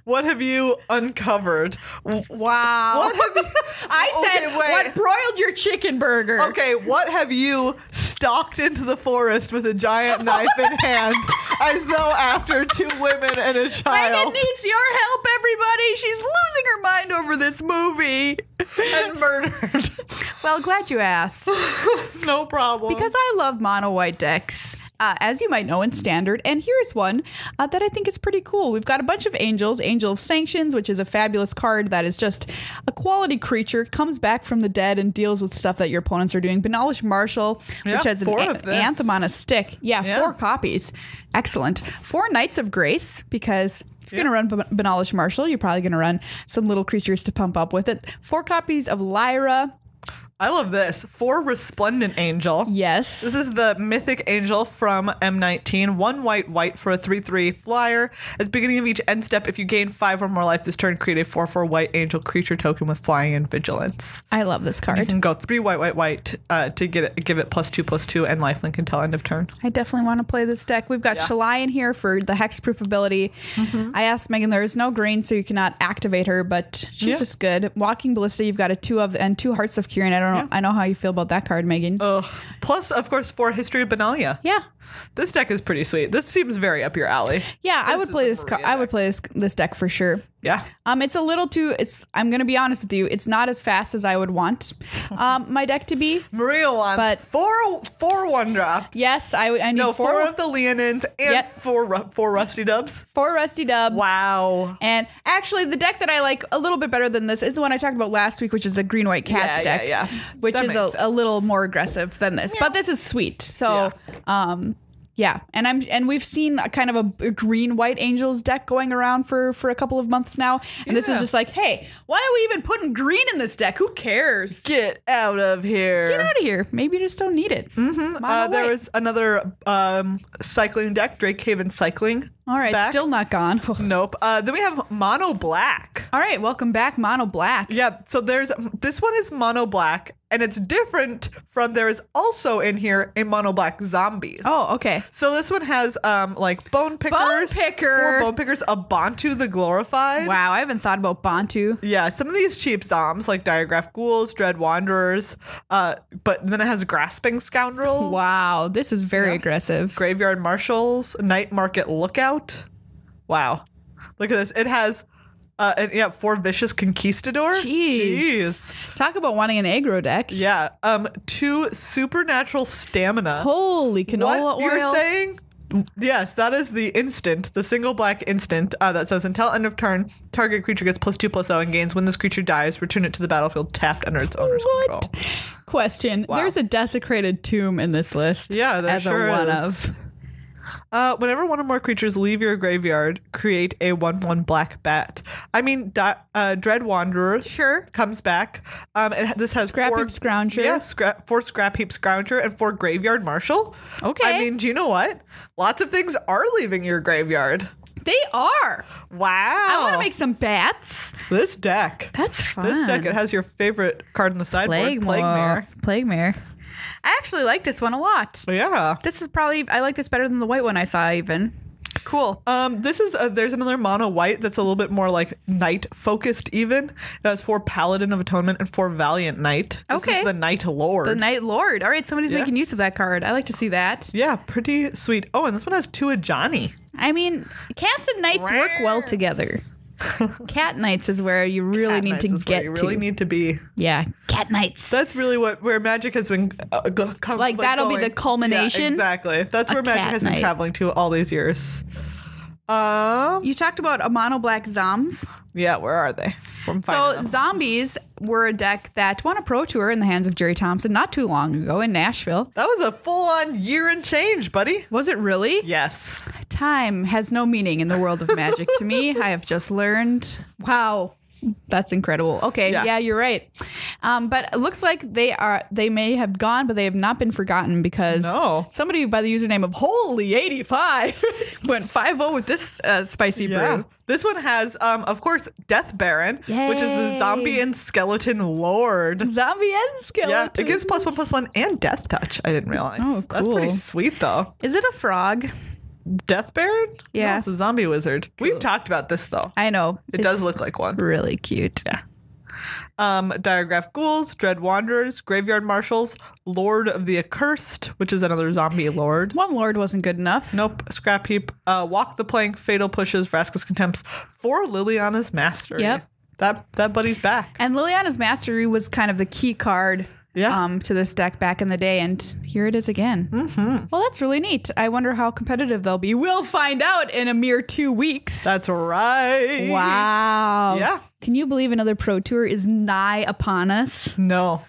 what have you uncovered? Wow. What have you I said, wait. what broiled your chicken burger? Okay, what have you stalked into the forest with a giant knife in hand as though after 2 women and a Meghan child needs your help, everybody. She's losing her mind over this movie. and murdered? Well, glad you asked. No problem. Because I love mono white decks, as you might know, in Standard. And here's one that I think is pretty cool. We've got a bunch of angels. Angel of Sanctions, which is a fabulous card that is just a quality creature, comes back from the dead and deals with stuff that your opponents are doing. Benolosh Marshal, which has an 4 of this. anthem on a stick. Yeah, 4 copies. Excellent. 4 Knights of Grace, because if you're going to run Benolosh Marshal, you're probably going to run some little creatures to pump up with it. 4 copies of Lyra. I love this. 4 Resplendent Angel. Yes. This is the Mythic Angel from M19. 1 white for a 3/3 flyer. At the beginning of each end step, if you gain 5 or more life this turn, create a 4/4 white angel creature token with flying and vigilance. I love this card. You can go 3 white to give it +2/+2 and lifelink until end of turn. I definitely want to play this deck. We've got Shalai in here for the hexproof ability. I asked Meghan, there is no green, so you cannot activate her, but she's just good. Walking Ballista, you've got a 2 of and 2 Hearts of Kieran. I know how you feel about that card, Meghan. Ugh. Plus, of course, 4 History of Benalia. Yeah. This deck is pretty sweet. This seems very up your alley. Yeah, I would is play a this. Maria I would deck. play this deck for sure. Yeah. It's a little too. I'm gonna be honest with you. It's not as fast as I would want my deck to be. Maria wants But- 4 1-drops. Yes, I need No, 4 4 of the Leonins and 4 Rusty Dubs. 4 Rusty Dubs. Wow. And actually, the deck that I like a little bit better than this is the one I talked about last week, which is a green white cats deck. Yeah. Which That is makes a little more aggressive than this, but this is sweet. So, yeah, and we've seen a kind of a green white angels deck going around for a couple of months now, and this is just like, hey, why are we even putting green in this deck? Who cares? Get out of here. Get out of here. Maybe you just don't need it. There was another cycling deck, Drakehaven Cycling. All right, back. still not gone. Nope. Then we have Mono Black. All right, welcome back, Mono Black. Yeah, so this one is Mono Black, and it's different from there is also in here a Mono Black Zombies. Oh, okay. So this one has like Bone Pickers. Bone Picker. 4 Bone Pickers, a Bantu the Glorified. Wow, I haven't thought about Bantu. Yeah, some of these cheap Zoms like Diagraph Ghouls, Dread Wanderers, but then it has Grasping Scoundrels. Wow, this is very aggressive. Graveyard Marshals, Night Market Lookout. Wow. Look at this. It has 4 Vicious Conquistador. Jeez. Talk about wanting an aggro deck. Yeah. 2 Supernatural Stamina. Holy canola What oil. you're saying? Yes, that is the instant, the single black instant that says until end of turn, target creature gets +2/+0 and gains. When this creature dies, return it to the battlefield tapped under its owner's control. Question. Wow. There's a desecrated tomb in this list. Yeah, there as sure a one is. of. Whenever one or more creatures leave your graveyard, create a 1/1 black bat. I mean, Dread Wanderer Sure. comes back. This has Scrap 4 Heap Scrounger. Yeah, 4 Scrap Heap Scrounger and 4 Graveyard Marshal. Okay. I mean, do you know what? Lots of things are leaving your graveyard. They are. Wow. I want to make some bats. This deck. That's fun. This deck, it has your favorite card on the sideboard, Plague Mare. Plague Mare. I actually like this one a lot. Yeah. This is probably, I like this better than the white one I saw even. Cool. This is there's another mono white that's a little bit more like knight focused even. It has 4 Paladin of Atonement and 4 Valiant Knight. This is the Knight Lord. The Knight Lord. All right, somebody's making use of that card. I like to see that. Yeah, pretty sweet. Oh, and this one has 2 Ajani. I mean, cats and knights work well together. Cat knights is where you really need to get you really need to be. Yeah, cat knights. That's really where Magic has been that'll be the culmination. Yeah, exactly. That's where Magic has been traveling to all these years. You talked about a mono black zombs. Yeah, where are they? So zombies were a deck that won a pro tour in the hands of Jerry Thompson not too long ago in Nashville. That was a full-on year and change, buddy. Was it really? Yes. Time has no meaning in the world of Magic to me. I have just learned. Wow. That's incredible. Okay, yeah, you're right. But it looks like they may have gone, but they have not been forgotten because somebody by the username of Holy85 went 5-0 with this spicy brew. This one has, of course, Death Baron, which is the Zombie and Skeleton Lord. Zombie and Skeleton. Yeah, it gives +1/+1 and Death Touch. I didn't realize. Oh, cool. That's pretty sweet, though. Is it a frog? Death Baron? Yeah. No, it's a zombie wizard. Cool. We've talked about this, though. I know. It does look like one. Really cute. Yeah. Diregraph Ghouls, Dread Wanderers, Graveyard Marshals, Lord of the Accursed, which is another zombie lord. One lord wasn't good enough. Nope. Scrap Heap, Walk the Plank, Fatal Pushes, Vraska's Contempts, 4 Liliana's Mastery. Yep. That buddy's back. And Liliana's Mastery was kind of the key card to this deck back in the day, and here it is again. Well, that's really neat. I wonder how competitive they'll be. We'll find out in a mere 2 weeks. That's right. Wow. Yeah. Can you believe another Pro Tour is nigh upon us? No.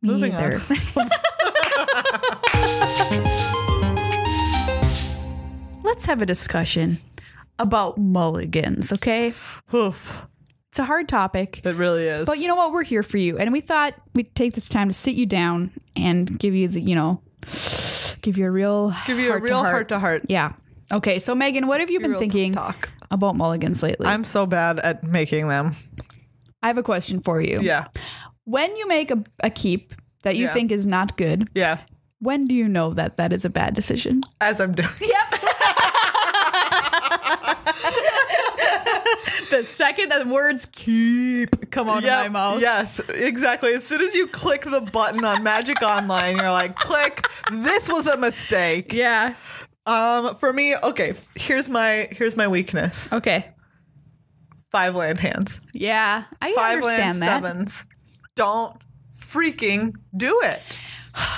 Me Moving either. on. Let's have a discussion about mulligans, okay? Oof. It's a hard topic. It really is. But you know what? We're here for you. And we thought we'd take this time to sit you down and give you the, give you a real heart to heart. Yeah. Okay. So Megan, what have you been thinking about mulligans lately? I'm so bad at making them. I have a question for you. Yeah. When you make a keep that you think is not good. Yeah. When do you know that that is a bad decision? As I'm doing. Yep. The second that words keep come out of my mouth. Yes, exactly. As soon as you click the button on Magic Online, you're like, click, this was a mistake. Yeah. For me, okay, here's my weakness. Okay. 5 land hands. Yeah, I 5 understand land that. 7s. Don't freaking do it.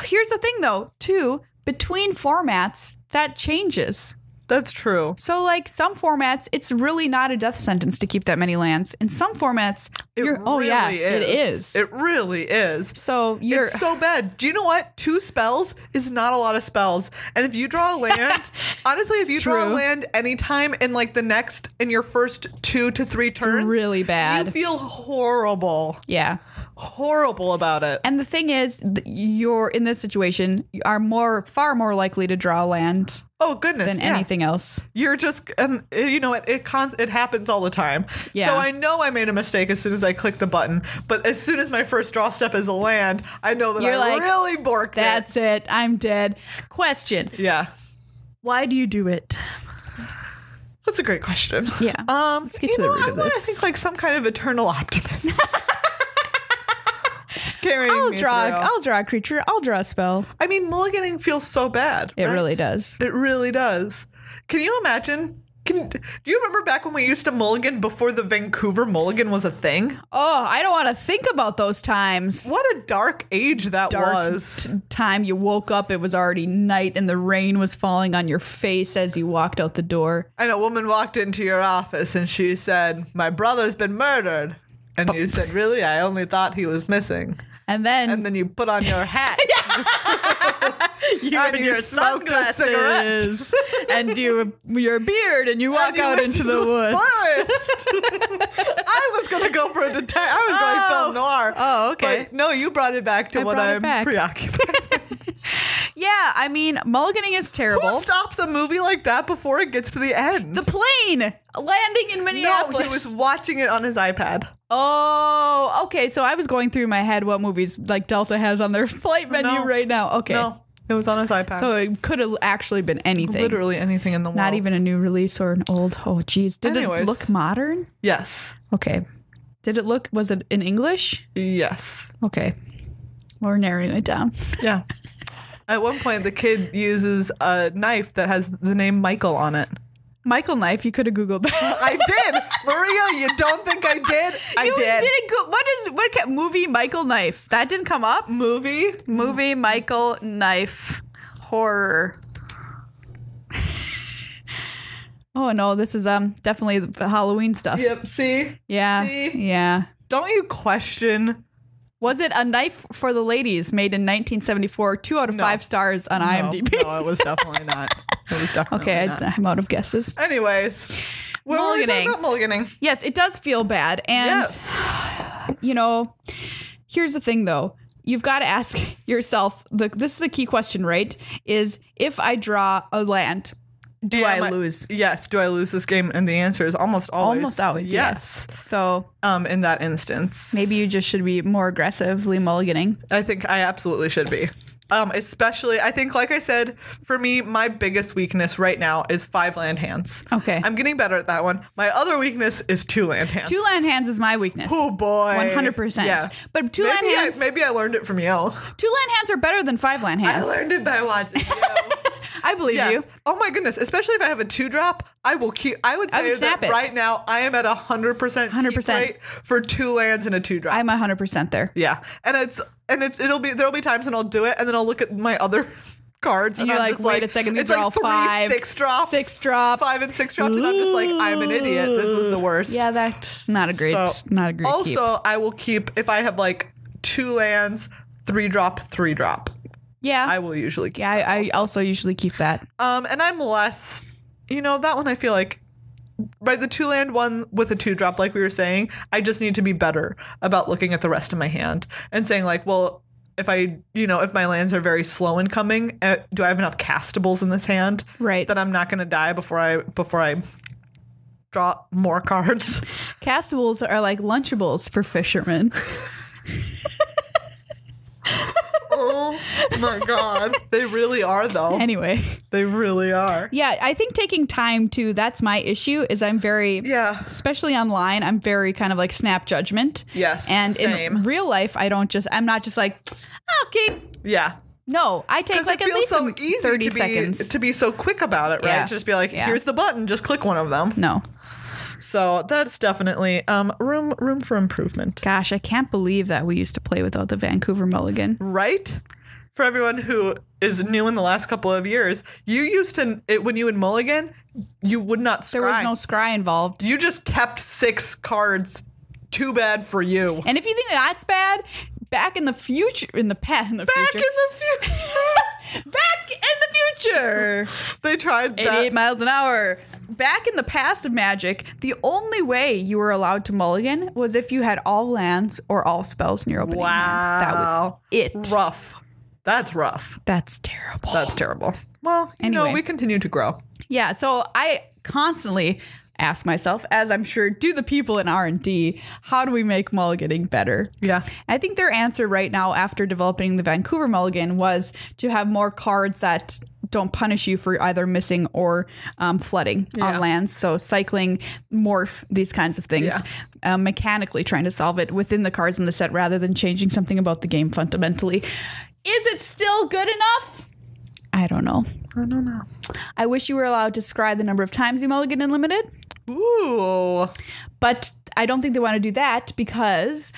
Here's the thing though, too, between formats, that changes. That's true. So, like, some formats, it's really not a death sentence to keep that many lands. In some formats, it is. It really is. So, it's so bad. Do you know what? 2 spells is not a lot of spells. And if you draw a land, honestly, if you draw a land anytime in, like, in your first 2 to 3 turns, it's really bad. You feel horrible. Yeah. Horrible about it. And the thing is, you're in this situation, you are far more likely to draw land. Oh, goodness. Than anything else. You're just, and you know, it happens all the time. Yeah. So I know I made a mistake as soon as I click the button, but as soon as my first draw step is a land, I know that I really borked it. That's it. I'm dead. Question. Yeah. Why do you do it? That's a great question. Yeah. Let's get to the root of this. I think like some kind of eternal optimism. I'll draw a creature. I'll draw a spell. I mean, mulliganing feels so bad. It really does. It really does. Can you imagine? Do you remember back when we used to mulligan before the Vancouver mulligan was a thing? Oh, I don't want to think about those times. What a dark age that was. Time you woke up, it was already night and the rain was falling on your face as you walked out the door. And a woman walked into your office and she said, "My brother's been murdered." And you said, "Really? I only thought he was missing." And then you put on your hat. You smoked a cigarette. And your beard, and you walk out into the woods. Forest. I was going to go for a detective. I was going film noir. Oh, okay. But no, you brought it back to what I'm preoccupied with. Yeah, I mean, mulliganing is terrible. Who stops a movie like that before it gets to the end? The plane landing in Minneapolis. No, he was watching it on his iPad. Oh, okay. So I was going through my head what movies like Delta has on their flight menu right now. Okay. No, it was on his iPad. So it could have actually been anything. Literally anything in the world. Not even a new release or an old. Oh, geez. Did it look modern? Yes. Okay. Was it in English? Yes. Okay. We're narrowing it down. Yeah. At one point, the kid uses a knife that has the name Michael on it. Michael knife. You could have Googled that. I did. Maria, you don't think I did? I you did. Didn't what movie Michael knife? That didn't come up? Movie Michael knife. Horror. Oh, no. This is definitely the Halloween stuff. Yep. See? Yeah. See? Yeah. Don't you question... Was it A Knife for the Ladies, made in 1974? 2 out of 5 stars on IMDb. No, it was definitely not. It was definitely not. I'm out of guesses. Anyways, what were we talking about mulliganing? Yes, it does feel bad. And, you know, here's the thing, though. You've got to ask yourself, this is the key question, right? Is if I draw a land, do I lose? Yes. Do I lose this game? And the answer is almost always yes. So in that instance, maybe you just should be more aggressively mulliganing. I think I absolutely should be. Especially, I think, like I said, for me, my biggest weakness right now is 5 land hands. Okay. I'm getting better at that one. My other weakness is 2 land hands. 2 land hands is my weakness. Oh, boy. 100%. Yeah. But 2 land hands... Maybe I learned it from you. 2 land hands are better than 5 land hands. I learned it by watching you. I believe you. Oh my goodness. Especially if I have a 2-drop, I would say that right now I am at 100% rate for 2 lands and a 2-drop. I'm 100% there. Yeah. There'll be times when I'll do it and then I'll look at my other cards and you're I'm like, just wait a second, these are all 5, 6 drops. 6 drop. 5 and 6 drops. And I'm just like, I'm an idiot. This was the worst. Yeah, that's not a great keep. Also, I will keep, if I have like 2 lands, 3-drop, 3-drop. Yeah. I will usually keep that I also usually keep that. And I'm less, that one I feel like, right, the 2-land one with a 2-drop, like we were saying, I just need to be better about looking at the rest of my hand and saying like, well, if if my lands are very slow in coming, do I have enough castables in this hand? Right. That I'm not going to die before I draw more cards. Castables are like Lunchables for fishermen. Oh my God. They really are, though. Anyway. They really are. Yeah, I think taking time too, that's my issue, is I'm very, especially online, I'm very kind of like snap judgment. Yes, and same. in real life, I'm not just like, okay. Yeah. No, I take like at least so easy 30 seconds. To be so quick about it, right? Yeah. Just be like, here's the button, just click one of them. No. So that's definitely room for improvement. Gosh, I can't believe that we used to play without the Vancouver mulligan. Right? For everyone who is new in the last couple of years, you used to, when you would mulligan, you would not scry. There was no scry involved. You just kept 6 cards. Too bad for you. And if you think that's bad, back in the future, Back in the future. They tried that. 88 miles an hour. Back in the past of Magic, the only way you were allowed to mulligan was if you had all lands or all spells in your opening hand. That was it. Rough. That's rough. That's terrible. That's terrible. Well, anyway, we continue to grow. Yeah, so I constantly ask myself, as I'm sure do the people in R&D, how do we make mulliganing better? Yeah. I think their answer right now after developing the Vancouver mulligan was to have more cards that don't punish you for either missing or flooding on lands. So cycling, morph, these kinds of things. Yeah. Mechanically trying to solve it within the cards in the set rather than changing something about the game fundamentally. Is it still good enough? I don't know. I wish you were allowed to scry the number of times you mulligan in Limited. Ooh. But I don't think they want to do that because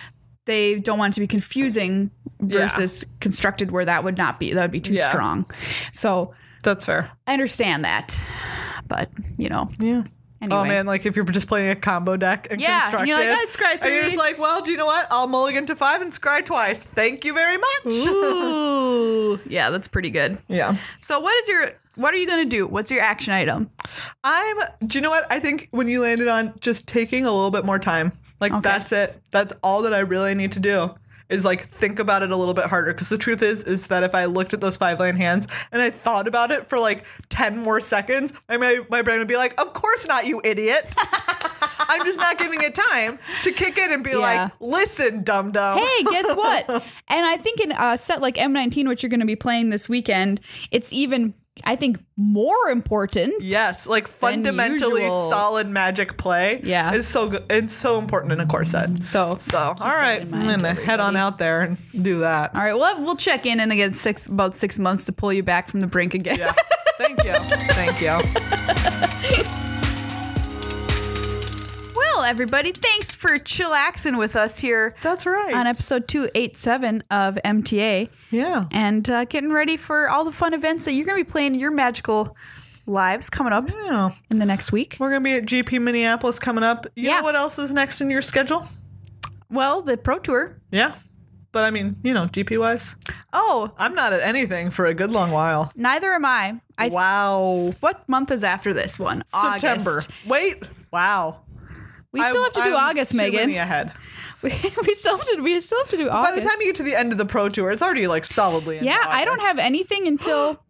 they don't want it to be confusing versus constructed where that would not be. That would be too strong. So that's fair. I understand that. But, Yeah. Anyway. Oh man, like if you're just playing a combo deck and constructed, and you're like, I scry 3. And you're just like, well, do you know what? I'll mulligan to 5 and scry twice. Thank you very much. Ooh. Yeah, that's pretty good. Yeah. So what are you going to do? What's your action item? Do you know what? I think when you landed on just taking a little bit more time, that's it. That's all that I really need to do. is like think about it a little bit harder, because the truth is that if I looked at those 5-lane hands and I thought about it for like 10 more seconds, my brain would be like, of course not, you idiot. I'm just not giving it time to kick in and be like, listen, dum-dum. Hey, guess what? And I think in a set like M19, which you're going to be playing this weekend, it's even, I think, more important. Yes, like fundamentally solid Magic play is so good and so important in a core set. So all right, I'm gonna head on out there and do that. All right, we'll check in again about 6 months to pull you back from the brink again. Yeah, thank you. Well, everybody, thanks for chillaxing with us here. That's right. On episode 287 of MTA. Yeah. And getting ready for all the fun events that you're going to be playing in your magical lives coming up in the next week. We're going to be at GP Minneapolis coming up. You know what else is next in your schedule? Well, the Pro Tour. Yeah. But I mean, GP-wise. Oh. I'm not at anything for a good long while. Neither am I. Wow. What month is after this one? September. August. Wait. Wow. We still have to do August, Megan. Too many ahead. We still have to do August. By the time you get to the end of the Pro Tour, it's already like solidly into August. I don't have anything until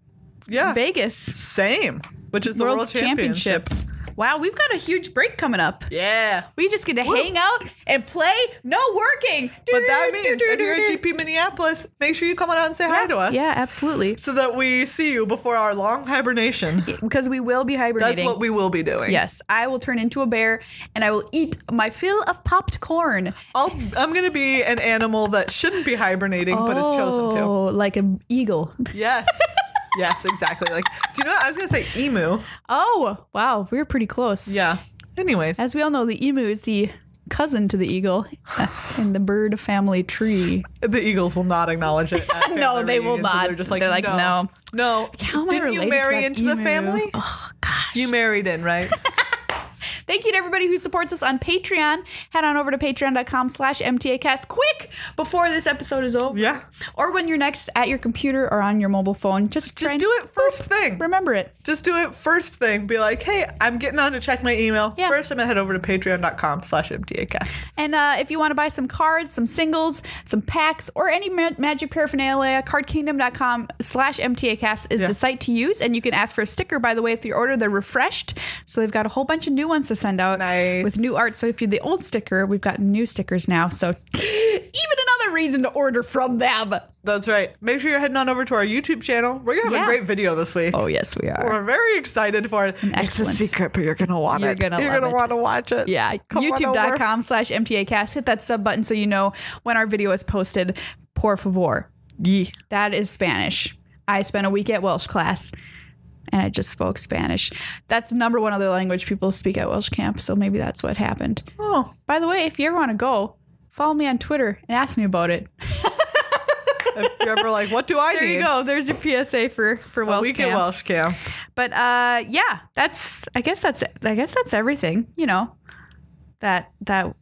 Vegas. Same. Which is the World Championships. Wow, we've got a huge break coming up. Yeah. We just get to hang out and play. No working. But that means if you're at GP Minneapolis, make sure you come on out and say hi to us. Yeah, absolutely. So that we see you before our long hibernation. Because we will be hibernating. That's what we will be doing. Yes. I will turn into a bear and I will eat my fill of popped corn. I'm going to be an animal that shouldn't be hibernating, but is chosen to. Oh, like an eagle. Yes. Yes, exactly. Like, do you know what? I was going to say emu. Oh, wow. We were pretty close. Yeah. Anyways. As we all know, the emu is the cousin to the eagle in the bird family tree. The eagles will not acknowledge it. No, they will not. So they're just like, no. No. How am I Didn't you related marry to that into emu? the family? Oh, gosh. You married in, right? Thank you to everybody who supports us on Patreon. Head on over to patreon.com/MTAcast quick before this episode is over. Yeah. Or when you're next at your computer or on your mobile phone. Just do it first thing. Remember it. Just do it first thing. Be like, hey, I'm getting on to check my email. Yeah. First, I'm going to head over to patreon.com/MTAcast. And if you want to buy some cards, some singles, some packs, or any magic paraphernalia, cardkingdom.com/MTAcast is the site to use. And you can ask for a sticker, by the way, with your order. They're refreshed. So they've got a whole bunch of new ones to send out with new art. So if you're the old sticker, we've got new stickers now. So even another reason to order from them. That's right. Make sure you're heading on over to our YouTube channel. We're going to have a great video this week. Oh, yes, we are. We're very excited for it. It's a secret, but you're going to want it. You're going to want to watch it. Yeah. YouTube.com/MTAcast. Hit that sub button so you know when our video is posted. Por favor. Yeah. That is Spanish. I spent a week at Welsh class. And I just spoke Spanish. That's the number one other language people speak at Welsh camp. So maybe that's what happened. Oh. By the way, if you ever want to go, follow me on Twitter and ask me about it. If you're ever like, what do I need? There you go. There's your PSA for Welsh a week camp. at Welsh camp. But I guess that's everything, that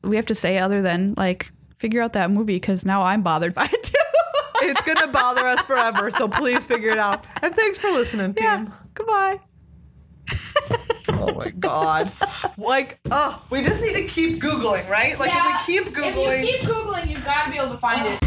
we have to say other than like figure out that movie, because now I'm bothered by it too. It's going to bother us forever, so please figure it out. And thanks for listening, team. Yeah. Goodbye. Oh my God. We just need to keep Googling, right? Like, if we keep Googling. If you keep Googling, you've got to be able to find it.